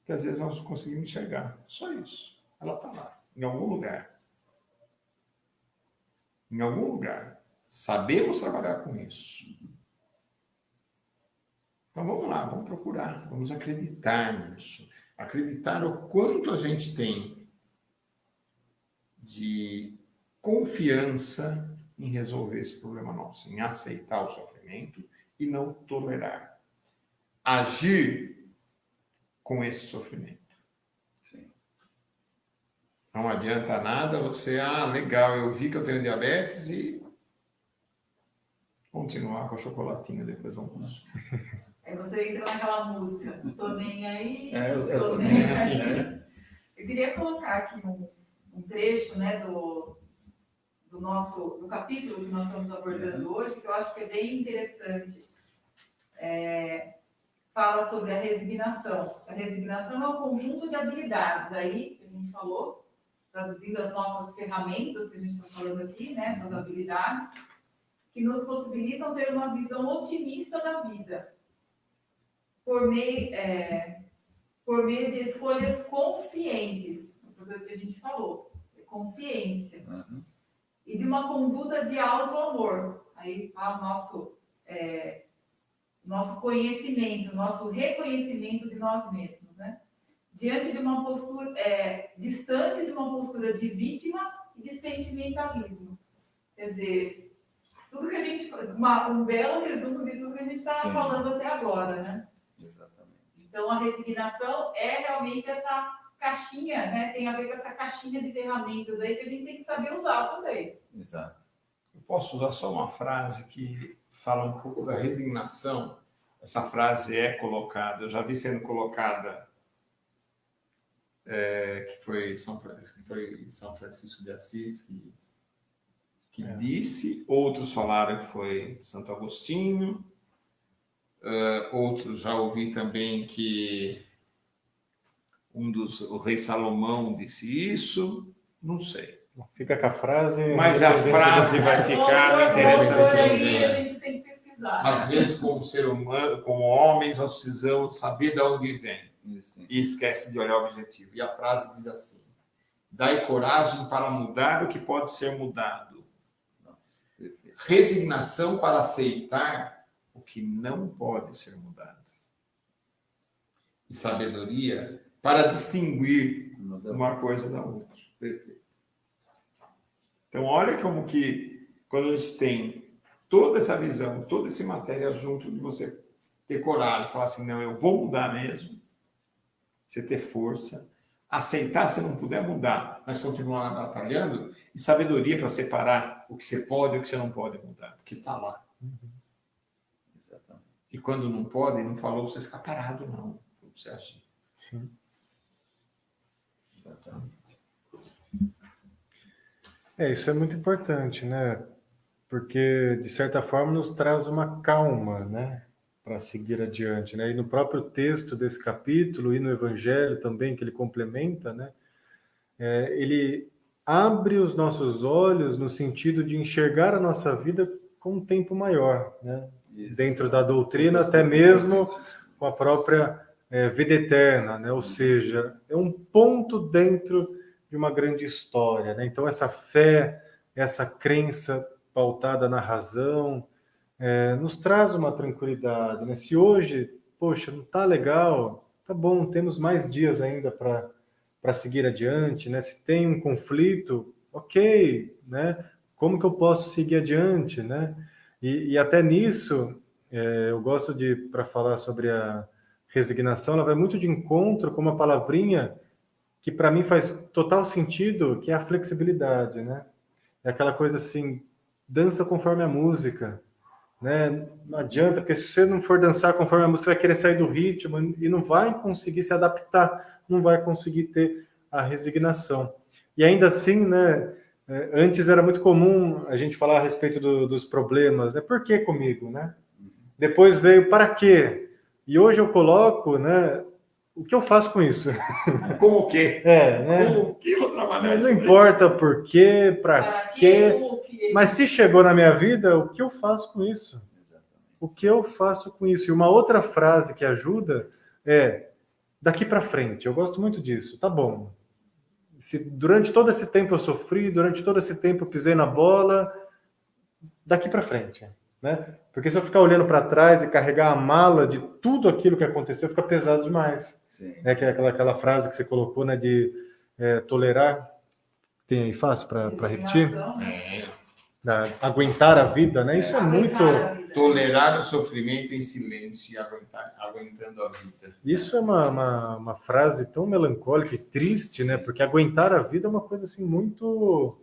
que às vezes nós não conseguimos enxergar. Só isso. Ela está lá, em algum lugar. Em algum lugar. Sabemos trabalhar com isso. Então vamos lá, vamos procurar, vamos acreditar nisso. Acreditar o quanto a gente tem de confiança em resolver esse problema nosso, em aceitar o sofrimento e não tolerar. Agir com esse sofrimento. Sim. Não adianta nada você, legal, eu vi que eu tenho diabetes e continuar com a chocolatinha depois do almoço. Aí você entra naquela música, tô nem aí, eu tô nem aí. Eu queria colocar aqui um trecho, né, do capítulo que nós estamos abordando hoje, que eu acho que é bem interessante. Fala sobre a resignação. A resignação é um conjunto de habilidades, aí que a gente falou, traduzindo as nossas ferramentas que a gente está falando aqui, né, essas habilidades, que nos possibilitam ter uma visão otimista da vida, por meio de escolhas conscientes, outra coisa que a gente falou, consciência, e de uma conduta de auto-amor. Aí está o nosso conhecimento, nosso reconhecimento de nós mesmos, né? Diante de uma postura, distante de uma postura de vítima e de sentimentalismo. Quer dizer, tudo que a gente, um belo resumo de tudo que a gente está falando até agora, né? Exatamente. Então, a resignação é realmente essa caixinha, né? Tem a ver com essa caixinha de ferramentas aí que a gente tem que saber usar também. Exato. posso usar só uma frase que fala um pouco da resignação. Essa frase é colocada, eu já vi sendo colocada, que foi São Francisco de Assis que disse, outros falaram que foi Santo Agostinho, outros já ouvi também que o rei Salomão disse isso, não sei. Fica com a frase. Mas a frase vai ficar no interesse do aí a gente tem que pesquisar. Às vezes, como ser humano, como homens, nós precisamos saber de onde vem. E esquece de olhar o objetivo. E a frase diz assim: dai coragem para mudar o que pode ser mudado. Resignação para aceitar o que não pode ser mudado. E sabedoria para distinguir uma coisa da outra. Perfeito. Então, olha como que, quando a gente tem toda essa visão, toda essa matéria junto de você ter coragem, falar assim, não, eu vou mudar mesmo, você ter força, aceitar se não puder mudar, mas continuar batalhando, e sabedoria para separar o que você pode e o que você não pode mudar, porque está lá. Exatamente. E quando não pode, não falou para você ficar parado, não, para você agir. Sim. Exatamente. Isso é muito importante, né? Porque, de certa forma, nos traz uma calma, né? Para seguir adiante, né? E no próprio texto desse capítulo e no Evangelho também, que ele complementa, né? Ele abre os nossos olhos no sentido de enxergar a nossa vida com um tempo maior, né? Dentro da doutrina, até mesmo com a própria vida eterna, né? Ou seja, é um ponto dentro de uma grande história, né? Então, essa fé, essa crença pautada na razão, nos traz uma tranquilidade, né? Se hoje, poxa, não está legal, tá bom, temos mais dias ainda para seguir adiante, né? Se tem um conflito, ok, né? Como que eu posso seguir adiante, né? E até nisso, eu gosto para falar sobre a resignação, ela vai muito de encontro com uma palavrinha que para mim faz total sentido, que é a flexibilidade, né? É aquela coisa assim, dança conforme a música, né? Não adianta, porque se você não for dançar conforme a música, você vai querer sair do ritmo e não vai conseguir se adaptar, não vai conseguir ter a resignação. E ainda assim, né? Antes era muito comum a gente falar a respeito dos problemas, né? Por que comigo, né? Depois veio para quê? E hoje eu coloco, né? O que eu faço com isso? Como o quê? Né? Como o que eu vou trabalhar Não importa por quê, para quê, mas se chegou na minha vida, o que eu faço com isso? O que eu faço com isso? E uma outra frase que ajuda é daqui para frente. Eu gosto muito disso. Tá bom. Se durante todo esse tempo eu sofri, durante todo esse tempo eu pisei na bola, daqui para frente, né? Porque se eu ficar olhando para trás e carregar a mala de tudo aquilo que aconteceu, fica pesado demais. Sim. Que é aquela frase que você colocou, né, de tolerar. Tem aí fácil para repetir? Aguentar a vida, né? Isso é muito... Tolerar o sofrimento em silêncio e aguentando a vida. Isso é uma frase tão melancólica e triste, né? Porque aguentar a vida é uma coisa assim muito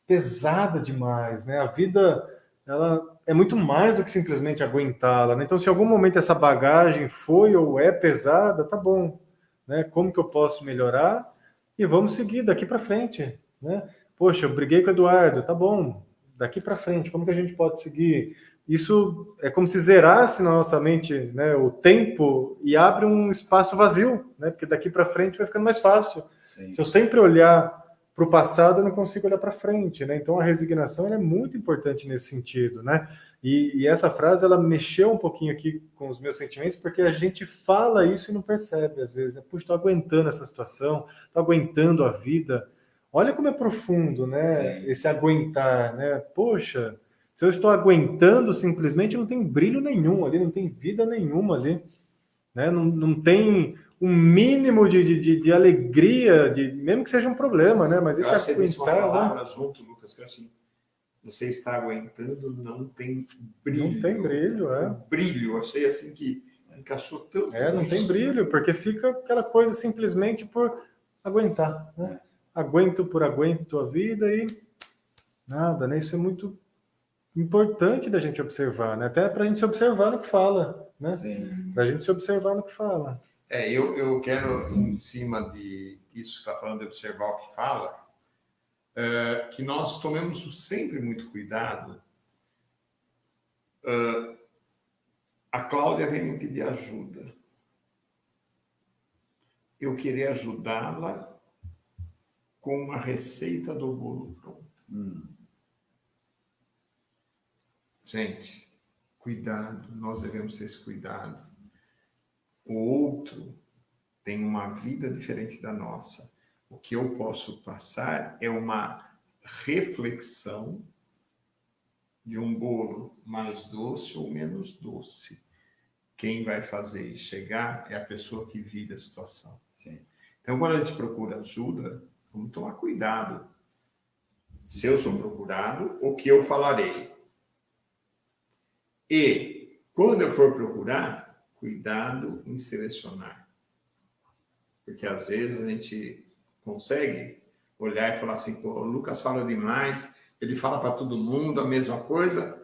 pesada demais, né? A vida, ela é muito mais do que simplesmente aguentá-la, né? Então, se em algum momento essa bagagem foi ou é pesada, tá bom, né? Como que eu posso melhorar? E vamos seguir daqui para frente, né? Poxa, eu briguei com o Eduardo, tá bom, daqui para frente, como que a gente pode seguir? Isso é como se zerasse na nossa mente, né, o tempo e abre um espaço vazio, né? Porque daqui para frente vai ficando mais fácil. Sim. Se eu sempre olhar para o passado, eu não consigo olhar para frente, né? Então a resignação ela é muito importante nesse sentido, né? E essa frase ela mexeu um pouquinho aqui com os meus sentimentos, porque a gente fala isso e não percebe às vezes. Né? Puxa, estou aguentando essa situação, estou aguentando a vida. Olha como é profundo, né? Sim. Esse aguentar, né? Poxa, se eu estou aguentando simplesmente, não tem brilho nenhum ali, não tem vida nenhuma ali, né? Não tem um mínimo de alegria, mesmo que seja um problema, né? Mas esse aguentar... Você disse uma palavra junto, Lucas, que é assim, você está aguentando, não tem brilho. Não tem brilho, é. O brilho, achei assim que encaixou tanto. Não tem brilho, porque fica aquela coisa simplesmente por aguentar, né? Aguento a vida e nada, né? Isso é muito importante da gente observar, né? Até para a gente se observar no que fala, né? Sim. Para a gente se observar no que fala. Eu quero, em cima disso que está falando, de observar o que fala, que nós tomemos sempre muito cuidado. A Cláudia vem me pedir ajuda. Eu queria ajudá-la com uma receita do bolo pronto. Gente, cuidado, nós devemos ter esse cuidado. O outro tem uma vida diferente da nossa. O que eu posso passar é uma reflexão de um bolo mais doce ou menos doce. Quem vai fazer e chegar é a pessoa que vive a situação. Sim. Então, quando a gente procura ajuda, vamos tomar cuidado. Se eu sou procurado, o que eu falarei? E, quando eu for procurar, cuidado em selecionar. Porque, às vezes, a gente consegue olhar e falar assim, pô, o Lucas fala demais, ele fala para todo mundo a mesma coisa,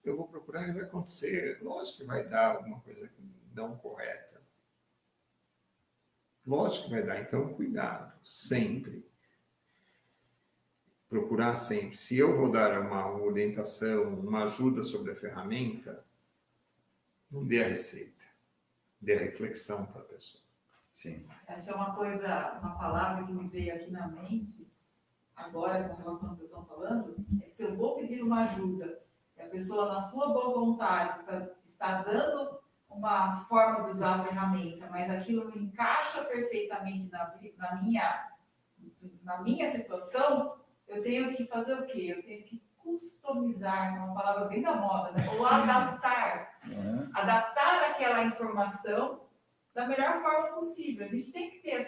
eu vou procurar e vai acontecer. Lógico que vai dar alguma coisa não correta. Lógico que vai dar. Então, cuidado, sempre. Procurar sempre. Se eu vou dar uma orientação, uma ajuda sobre a ferramenta, não dê a receita. Dê a reflexão para a pessoa. Sim. Acho que é uma palavra que me veio aqui na mente, agora, com relação ao que vocês estão falando, é que se eu vou pedir uma ajuda, e a pessoa, na sua boa vontade, está dando uma forma de usar a ferramenta, mas aquilo me encaixa perfeitamente na minha situação, eu tenho que fazer o quê? Eu tenho que customizar, uma palavra bem da moda, né? Ou adaptar. Adaptar aquela informação da melhor forma possível. A gente tem que ter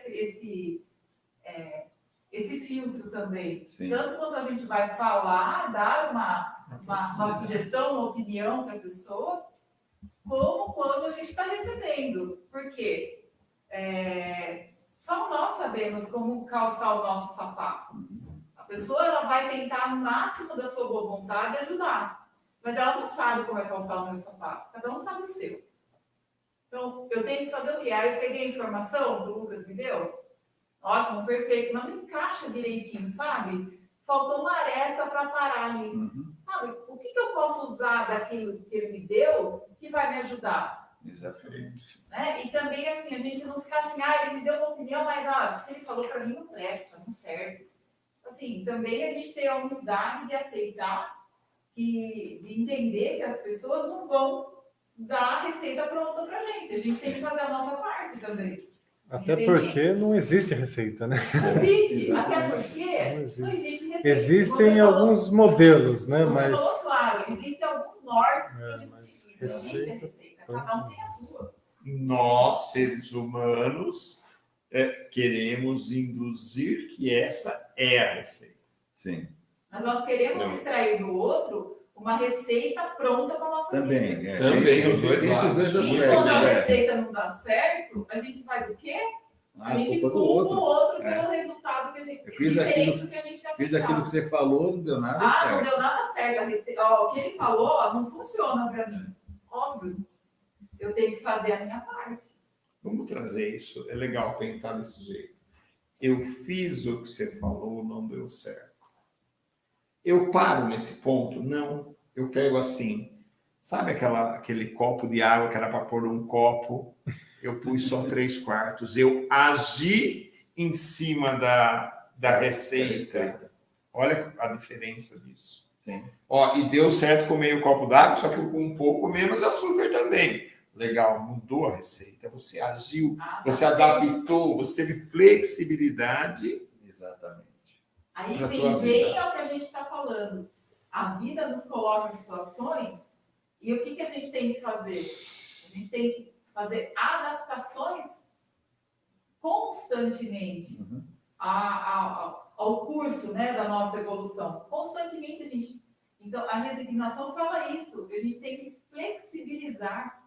esse filtro também. Sim. Tanto quando a gente vai falar, dar uma sugestão, uma opinião para a pessoa, como quando a gente está recebendo. Porque só nós sabemos como calçar o nosso sapato. A pessoa ela vai tentar, no máximo da sua boa vontade, ajudar. Mas ela não sabe como é calçar o meu sapato. Cada um sabe o seu. Então, eu tenho que fazer o quê? Aí eu peguei a informação que o Lucas me deu. Ótimo, perfeito. Mas não encaixa direitinho, sabe? Faltou uma aresta para parar ali. Sabe? O que eu posso usar daquilo que ele me deu que vai me ajudar? Exatamente. Né? E também, assim, a gente não ficar assim, ele me deu uma opinião, mas o que ele falou para mim não presta, não serve. Assim, também a gente tem a humildade de aceitar, de entender que as pessoas não vão dar a receita pronta para a gente. A gente tem que fazer a nossa parte também. Até porque não existe receita, né? Não existe. Até Não porque existe. não existe receita. Existem alguns modelos, né? Você Mas falou claro, existem alguns nortes que a gente mas seguir. Não existe a receita. Cada um tem a sua. Nós, seres humanos, queremos induzir que essa é a receita. Sim. Mas nós queremos extrair do outro uma receita pronta para a nossa Também. vida. Também, os dois Esses lados. dois E aspectos. quando a receita não dá certo, a gente faz o quê? A gente Culpa culpa do o outro pelo resultado que a gente Eu fiz diferente aquilo- do que a gente já Fiz pensava. aquilo que você falou, não deu nada Não certo. deu nada certo. A receita, o que ele falou não funciona para mim. Óbvio. Eu tenho que fazer a minha parte. Vamos trazer isso. É legal pensar desse jeito. Eu fiz o que você falou, não deu certo. Eu paro nesse ponto? Não. Eu pego assim. Sabe aquele copo de água que era para pôr um copo? Eu pus só 3/4. Eu agi em cima da receita. Olha a diferença disso. Sim. E deu certo com meio copo d'água, só que com um pouco menos açúcar também. Legal, mudou a receita. Você agiu, você adaptou, você teve flexibilidade. Exatamente. Aí Pra tua vem vida. ao que a gente está falando. A vida nos coloca em situações e o que a gente tem que fazer? A gente tem que fazer adaptações constantemente ao curso, né, da nossa evolução. Constantemente a gente... Então, a resignação fala isso. A gente tem que flexibilizar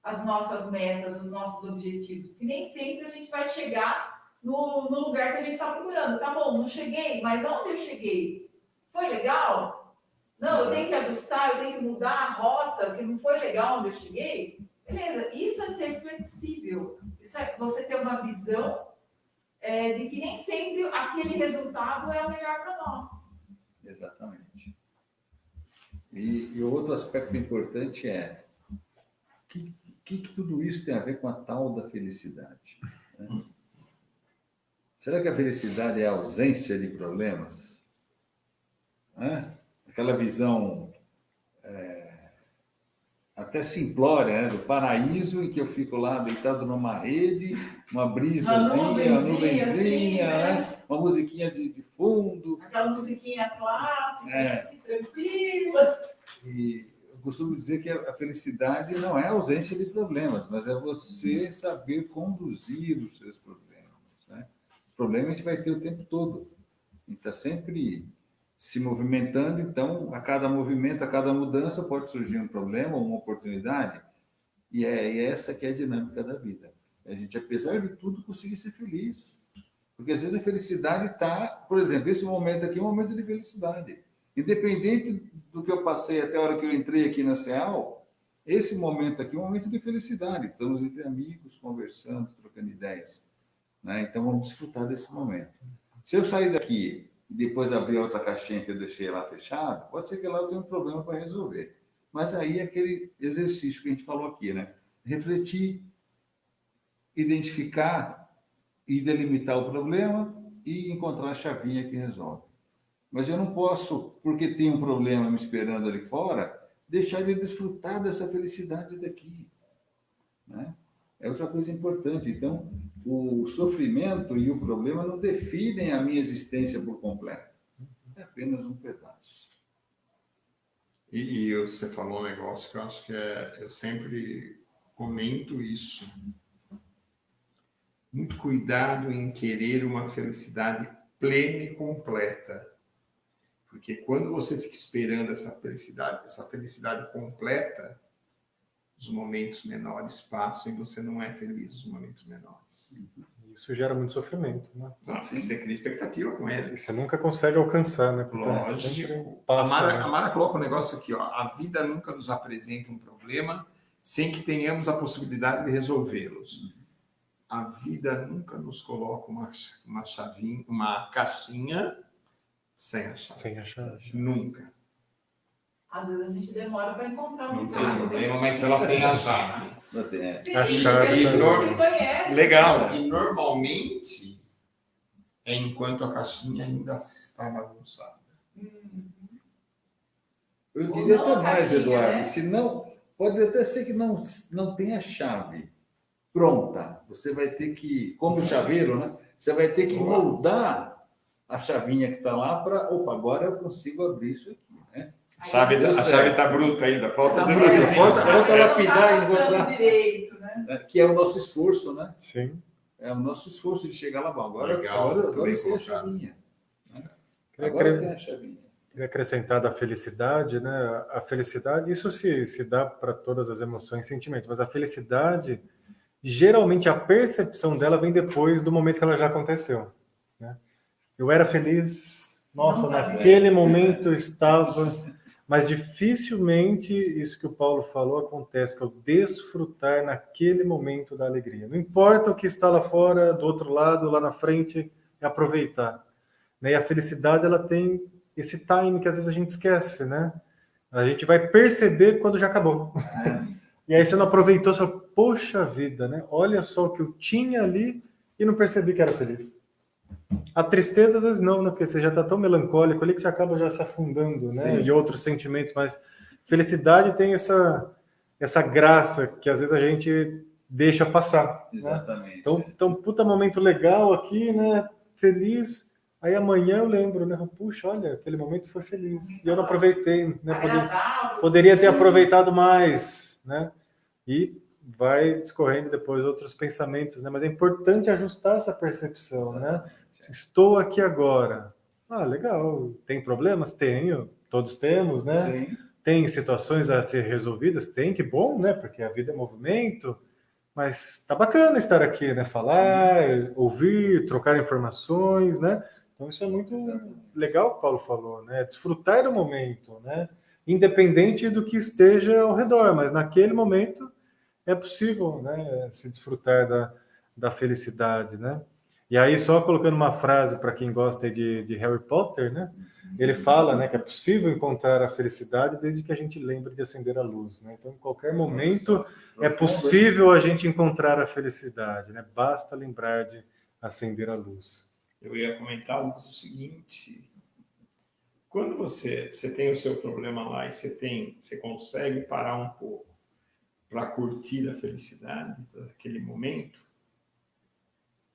as nossas metas, os nossos objetivos. Que nem sempre a gente vai chegar no lugar que a gente está procurando. Tá bom, não cheguei, mas onde eu cheguei? Foi legal? Não, eu tenho que ajustar, eu tenho que mudar a rota, porque não foi legal onde eu cheguei. Beleza, isso é ser flexível. Isso é você ter uma visão de que nem sempre aquele resultado é o melhor para nós. Exatamente. E o outro aspecto importante é que tudo isso tem a ver com a tal da felicidade, né? Será que a felicidade é a ausência de problemas? Aquela visão até simplória, né? Do paraíso, em que eu fico lá deitado numa rede, uma brisazinha, uma nuvenzinha, assim, né? Uma musiquinha de fundo. Aquela musiquinha clássica, tranquila. E eu costumo dizer que a felicidade não é a ausência de problemas, mas é você saber conduzir os seus problemas, né? Os problemas a gente vai ter o tempo todo. A gente está sempre se movimentando, então, a cada movimento, a cada mudança, pode surgir um problema ou uma oportunidade, e é essa que é a dinâmica da vida. A gente, apesar de tudo, conseguir ser feliz. Porque, às vezes, a felicidade está... Por exemplo, esse momento aqui é um momento de felicidade. Independente do que eu passei até a hora que eu entrei aqui na CEAL, esse momento aqui é um momento de felicidade. Estamos entre amigos, conversando, trocando ideias, né? Então, vamos desfrutar desse momento. Se eu sair daqui e depois abrir a outra caixinha que eu deixei lá fechada, pode ser que lá eu tenha um problema para resolver. Mas aí é aquele exercício que a gente falou aqui, né? Refletir, identificar e delimitar o problema e encontrar a chavinha que resolve. Mas eu não posso, porque tem um problema me esperando ali fora, deixar de desfrutar dessa felicidade daqui, né? É outra coisa importante. Então, o sofrimento e o problema não definem a minha existência por completo. É apenas um pedaço. E você falou um negócio que eu acho que eu sempre comento isso. Muito cuidado em querer uma felicidade plena e completa. Porque quando você fica esperando essa felicidade completa, os momentos menores passam e você não é feliz nos momentos menores. Isso gera muito sofrimento, né? Você cria expectativa com ele. E você nunca consegue alcançar, né? Porque Lógico. passa, A Mara coloca um negócio aqui, ó. A vida nunca nos apresenta um problema sem que tenhamos a possibilidade de resolvê-los. A vida nunca nos coloca uma chavinha, uma caixinha sem a chave. Sem a chave. Nunca. Às vezes a gente demora para encontrar Não um tem problema, mas ela tem a chave. Sim, A chave. a gente se conhece. Legal. E normalmente é enquanto a caixinha ainda está bagunçada. Eu diria Ou não até a mais, caixinha, Eduardo. né? Se não, pode até ser que não tenha chave pronta. Você vai ter que, como chaveiro, né? Você vai ter que moldar a chavinha que está lá para... Opa, agora eu consigo abrir isso aqui, né? A chave está bruta ainda. Falta Falta lapidar e encontrar. Direito, né? Que é o nosso esforço, né? Sim. É o nosso esforço de chegar lá. Bom, agora Legal, eu bem sei a colocado. chavinha. Queria Agora tem a chavinha. Queria acrescentar da felicidade, né? A felicidade, isso se dá para todas as emoções e sentimentos, mas a felicidade, geralmente a percepção dela vem depois do momento que ela já aconteceu, né? Eu era feliz, nossa, Não sabia. naquele momento eu estava, mas dificilmente isso que o Paulo falou acontece, que é o desfrutar naquele momento da alegria. Não importa o que está lá fora, do outro lado, lá na frente, é aproveitar, né? E a felicidade, ela tem esse time que às vezes a gente esquece, né? A gente vai perceber quando já acabou. E aí você não aproveitou, você fala, poxa vida, né? Olha só o que eu tinha ali e não percebi que era feliz. A tristeza às vezes não, né? Porque você já está tão melancólico ali que você acaba já se afundando, né? Sim. E outros sentimentos, mas felicidade tem essa graça que às vezes a gente deixa passar. Exatamente. Né? Então, puta momento legal aqui, né? Feliz. Aí amanhã eu lembro, né? Puxa, olha, aquele momento foi feliz. E eu não aproveitei, né? Poderia ter aproveitado mais, né? E vai discorrendo depois outros pensamentos, né? Mas é importante ajustar essa percepção, né? Estou aqui agora. Ah, legal. Tem problemas? Tenho. Todos temos, né? Sim. Tem situações a ser resolvidas? Tem, que bom, né? Porque a vida é movimento. Mas tá bacana estar aqui, né? Falar, ouvir, trocar informações, né? Então isso é muito Exatamente. legal o que o Paulo falou, né? Desfrutar do momento, né? Independente do que esteja ao redor, mas naquele momento é possível, né? Se desfrutar da felicidade, né? E aí, só colocando uma frase para quem gosta de Harry Potter, né? Ele fala, né, que é possível encontrar a felicidade desde que a gente lembre de acender a luz, né? Então, em qualquer momento é possível a gente encontrar a felicidade, né? Basta lembrar de acender a luz. Eu ia comentar o seguinte: quando você tem o seu problema lá e você consegue parar um pouco para curtir a felicidade daquele momento,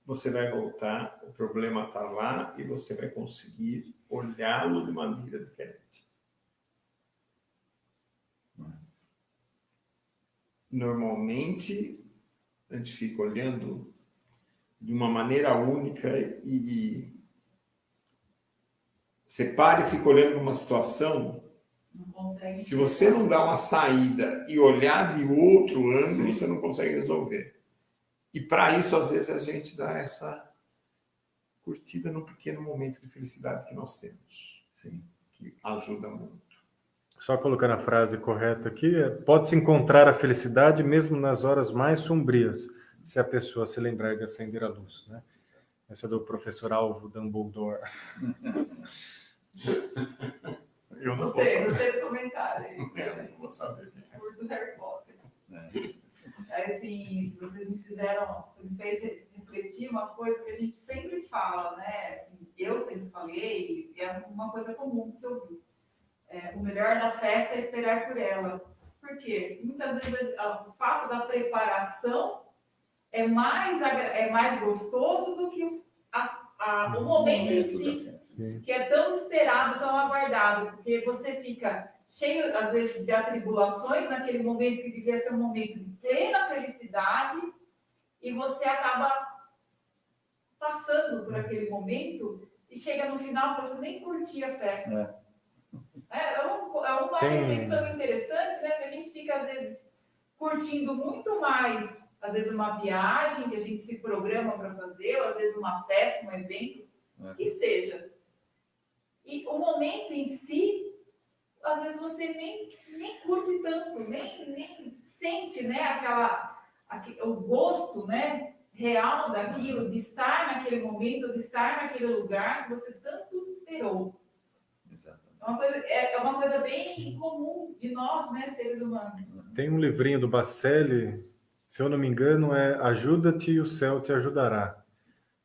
você vai voltar, o problema está lá e você vai conseguir olhá-lo de maneira diferente. Normalmente, a gente fica olhando de uma maneira única e você para e fica olhando uma situação. Não consegue. Se você não dá uma saída e olhar de outro ângulo, Sim. você não consegue resolver. E para isso, às vezes, a gente dá essa curtida no pequeno momento de felicidade que nós temos. Sim. Que ajuda muito. Só colocando a frase correta aqui, pode-se encontrar a felicidade mesmo nas horas mais sombrias, se a pessoa se lembrar de acender a luz, né? Essa é do professor Alvo Dumbledore. Eu não vou Gostei saber. do comentário aí. Eu não vou saber. Do Harry Potter. Assim, você me fez refletir uma coisa que a gente sempre fala, né? Assim, eu sempre falei, e é uma coisa comum que você ouviu. O melhor da festa é esperar por ela. Por quê? Muitas vezes o fato da preparação é mais gostoso do que o momento em si, Sim. que é tão esperado, tão aguardado, porque você fica cheio, às vezes, de atribulações naquele momento que devia ser um momento de plena felicidade, e você acaba passando por aquele momento e chega no final para nem curtir a festa. É uma reflexão interessante, né? Que a gente fica, às vezes, curtindo muito mais, às vezes, uma viagem que a gente se programa para fazer, ou às vezes uma festa, um evento, que seja. E o momento em si, às vezes você nem curte tanto, nem sente, né, o gosto, né, real daquilo, de estar naquele momento, de estar naquele lugar que você tanto esperou. É uma coisa bem comum de nós, né, seres humanos. Tem um livrinho do Bacelli, se eu não me engano, é Ajuda-te e o céu te ajudará.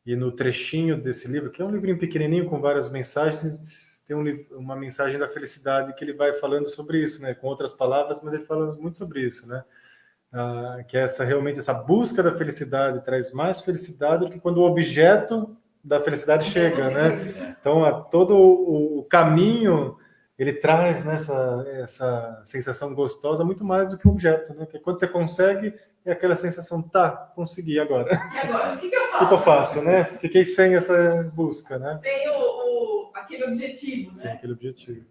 E no trechinho desse livro, que é um livrinho pequenininho com várias mensagens, tem uma mensagem da felicidade que ele vai falando sobre isso, né? Com outras palavras, mas ele fala muito sobre isso, né? Que é realmente essa busca da felicidade traz mais felicidade do que quando o objeto da felicidade chega, né? Então, todo o caminho ele traz, né, essa sensação gostosa muito mais do que o objeto, né? Porque quando você consegue, é aquela sensação, consegui agora. E agora, o que eu faço? O que eu faço, né? Fiquei sem essa busca, né? Sem aquele objetivo, né? Sem aquele objetivo.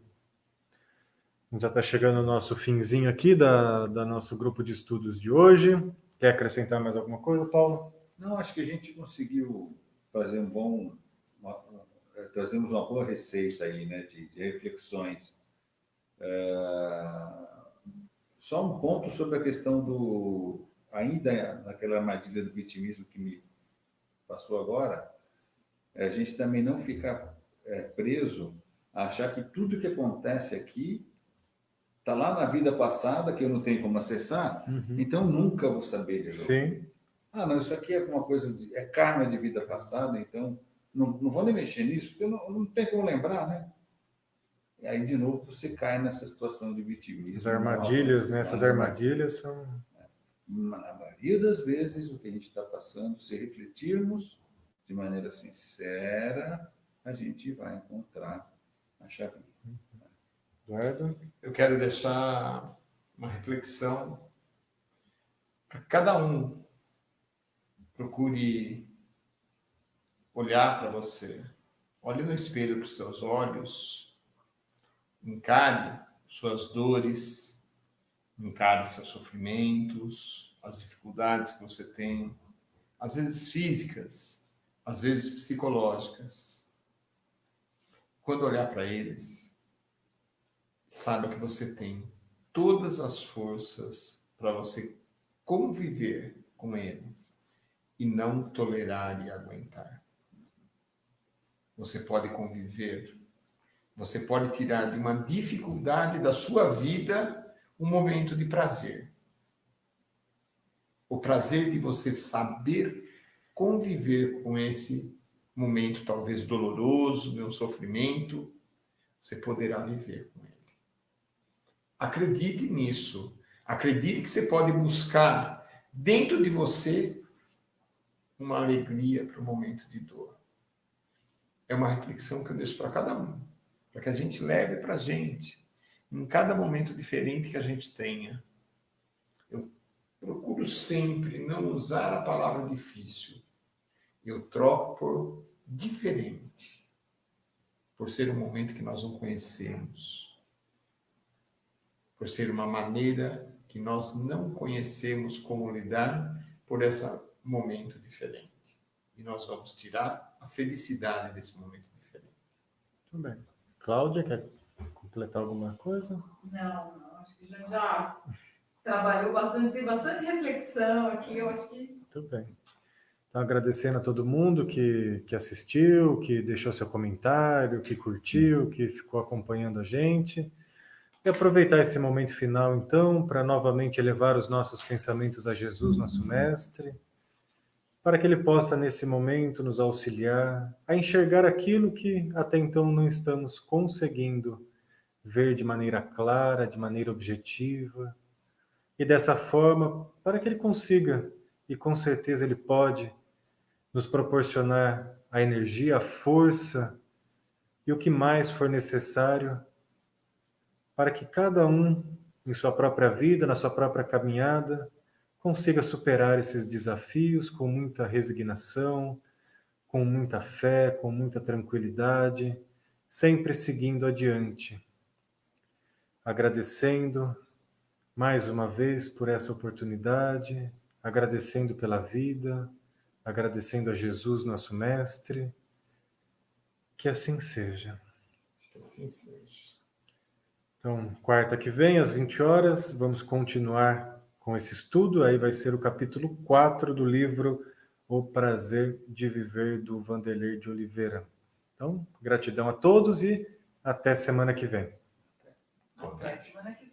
A gente já está chegando no nosso finzinho aqui da nosso grupo de estudos de hoje. Quer acrescentar mais alguma coisa, Paulo? Não, acho que a gente conseguiu fazer trazemos uma boa receita aí, né, de reflexões. Só um ponto sobre a questão ainda naquela armadilha do vitimismo que me passou agora, a gente também não ficar preso a achar que tudo que acontece aqui está lá na vida passada, que eu não tenho como acessar, então nunca vou saber de novo. Sim. Não, isso aqui é alguma coisa, é karma de vida passada, então não vou nem mexer nisso, porque eu não tenho como lembrar, né? E aí, de novo, você cai nessa situação de vitimismo. As armadilhas, né? Essas armadilhas são... Na maioria das vezes, o que a gente está passando, se refletirmos de maneira sincera, a gente vai encontrar a chave. Eduardo? Eu quero deixar uma reflexão para cada um. Procure olhar para você. Olhe no espelho dos seus olhos. Encare suas dores. Encare seus sofrimentos, as dificuldades que você tem, às vezes físicas, às vezes psicológicas. quando olhar para eles, saiba que você tem todas as forças para você conviver com eles e não tolerar e aguentar. Você pode conviver, você pode tirar de uma dificuldade da sua vida um momento de prazer. O prazer de você saber conviver com esse momento talvez doloroso, meu sofrimento, você poderá viver com ele. Acredite nisso. Acredite que você pode buscar dentro de você uma alegria para o momento de dor. É uma reflexão que eu deixo para cada um, para que a gente leve para a gente, em cada momento diferente que a gente tenha. Eu procuro sempre não usar a palavra difícil. Eu troco por diferente, por ser um momento que nós não conhecemos, por ser uma maneira que nós não conhecemos como lidar por esse momento diferente. E nós vamos tirar a felicidade desse momento diferente. Muito bem. Cláudia, quer completar alguma coisa? Não, acho que já trabalhou bastante, tem bastante reflexão aqui, eu acho que... Muito bem. Então, agradecendo a todo mundo que assistiu, que deixou seu comentário, que curtiu, que ficou acompanhando a gente. E aproveitar esse momento final, então, para novamente elevar os nossos pensamentos a Jesus, nosso Mestre, para que Ele possa, nesse momento, nos auxiliar a enxergar aquilo que até então não estamos conseguindo ver de maneira clara, de maneira objetiva, e dessa forma, para que Ele consiga, e com certeza Ele pode, nos proporcionar a energia, a força e o que mais for necessário para que cada um, em sua própria vida, na sua própria caminhada, consiga superar esses desafios com muita resignação, com muita fé, com muita tranquilidade, sempre seguindo adiante. Agradecendo mais uma vez por essa oportunidade, agradecendo pela vida, agradecendo a Jesus, nosso Mestre. Que assim seja. Que assim seja. Então, quarta que vem, às 20 horas, vamos continuar com esse estudo. Aí vai ser o capítulo 4 do livro O Prazer de Viver, do Vanderlei de Oliveira. Então, gratidão a todos e até semana que vem. Até semana que vem.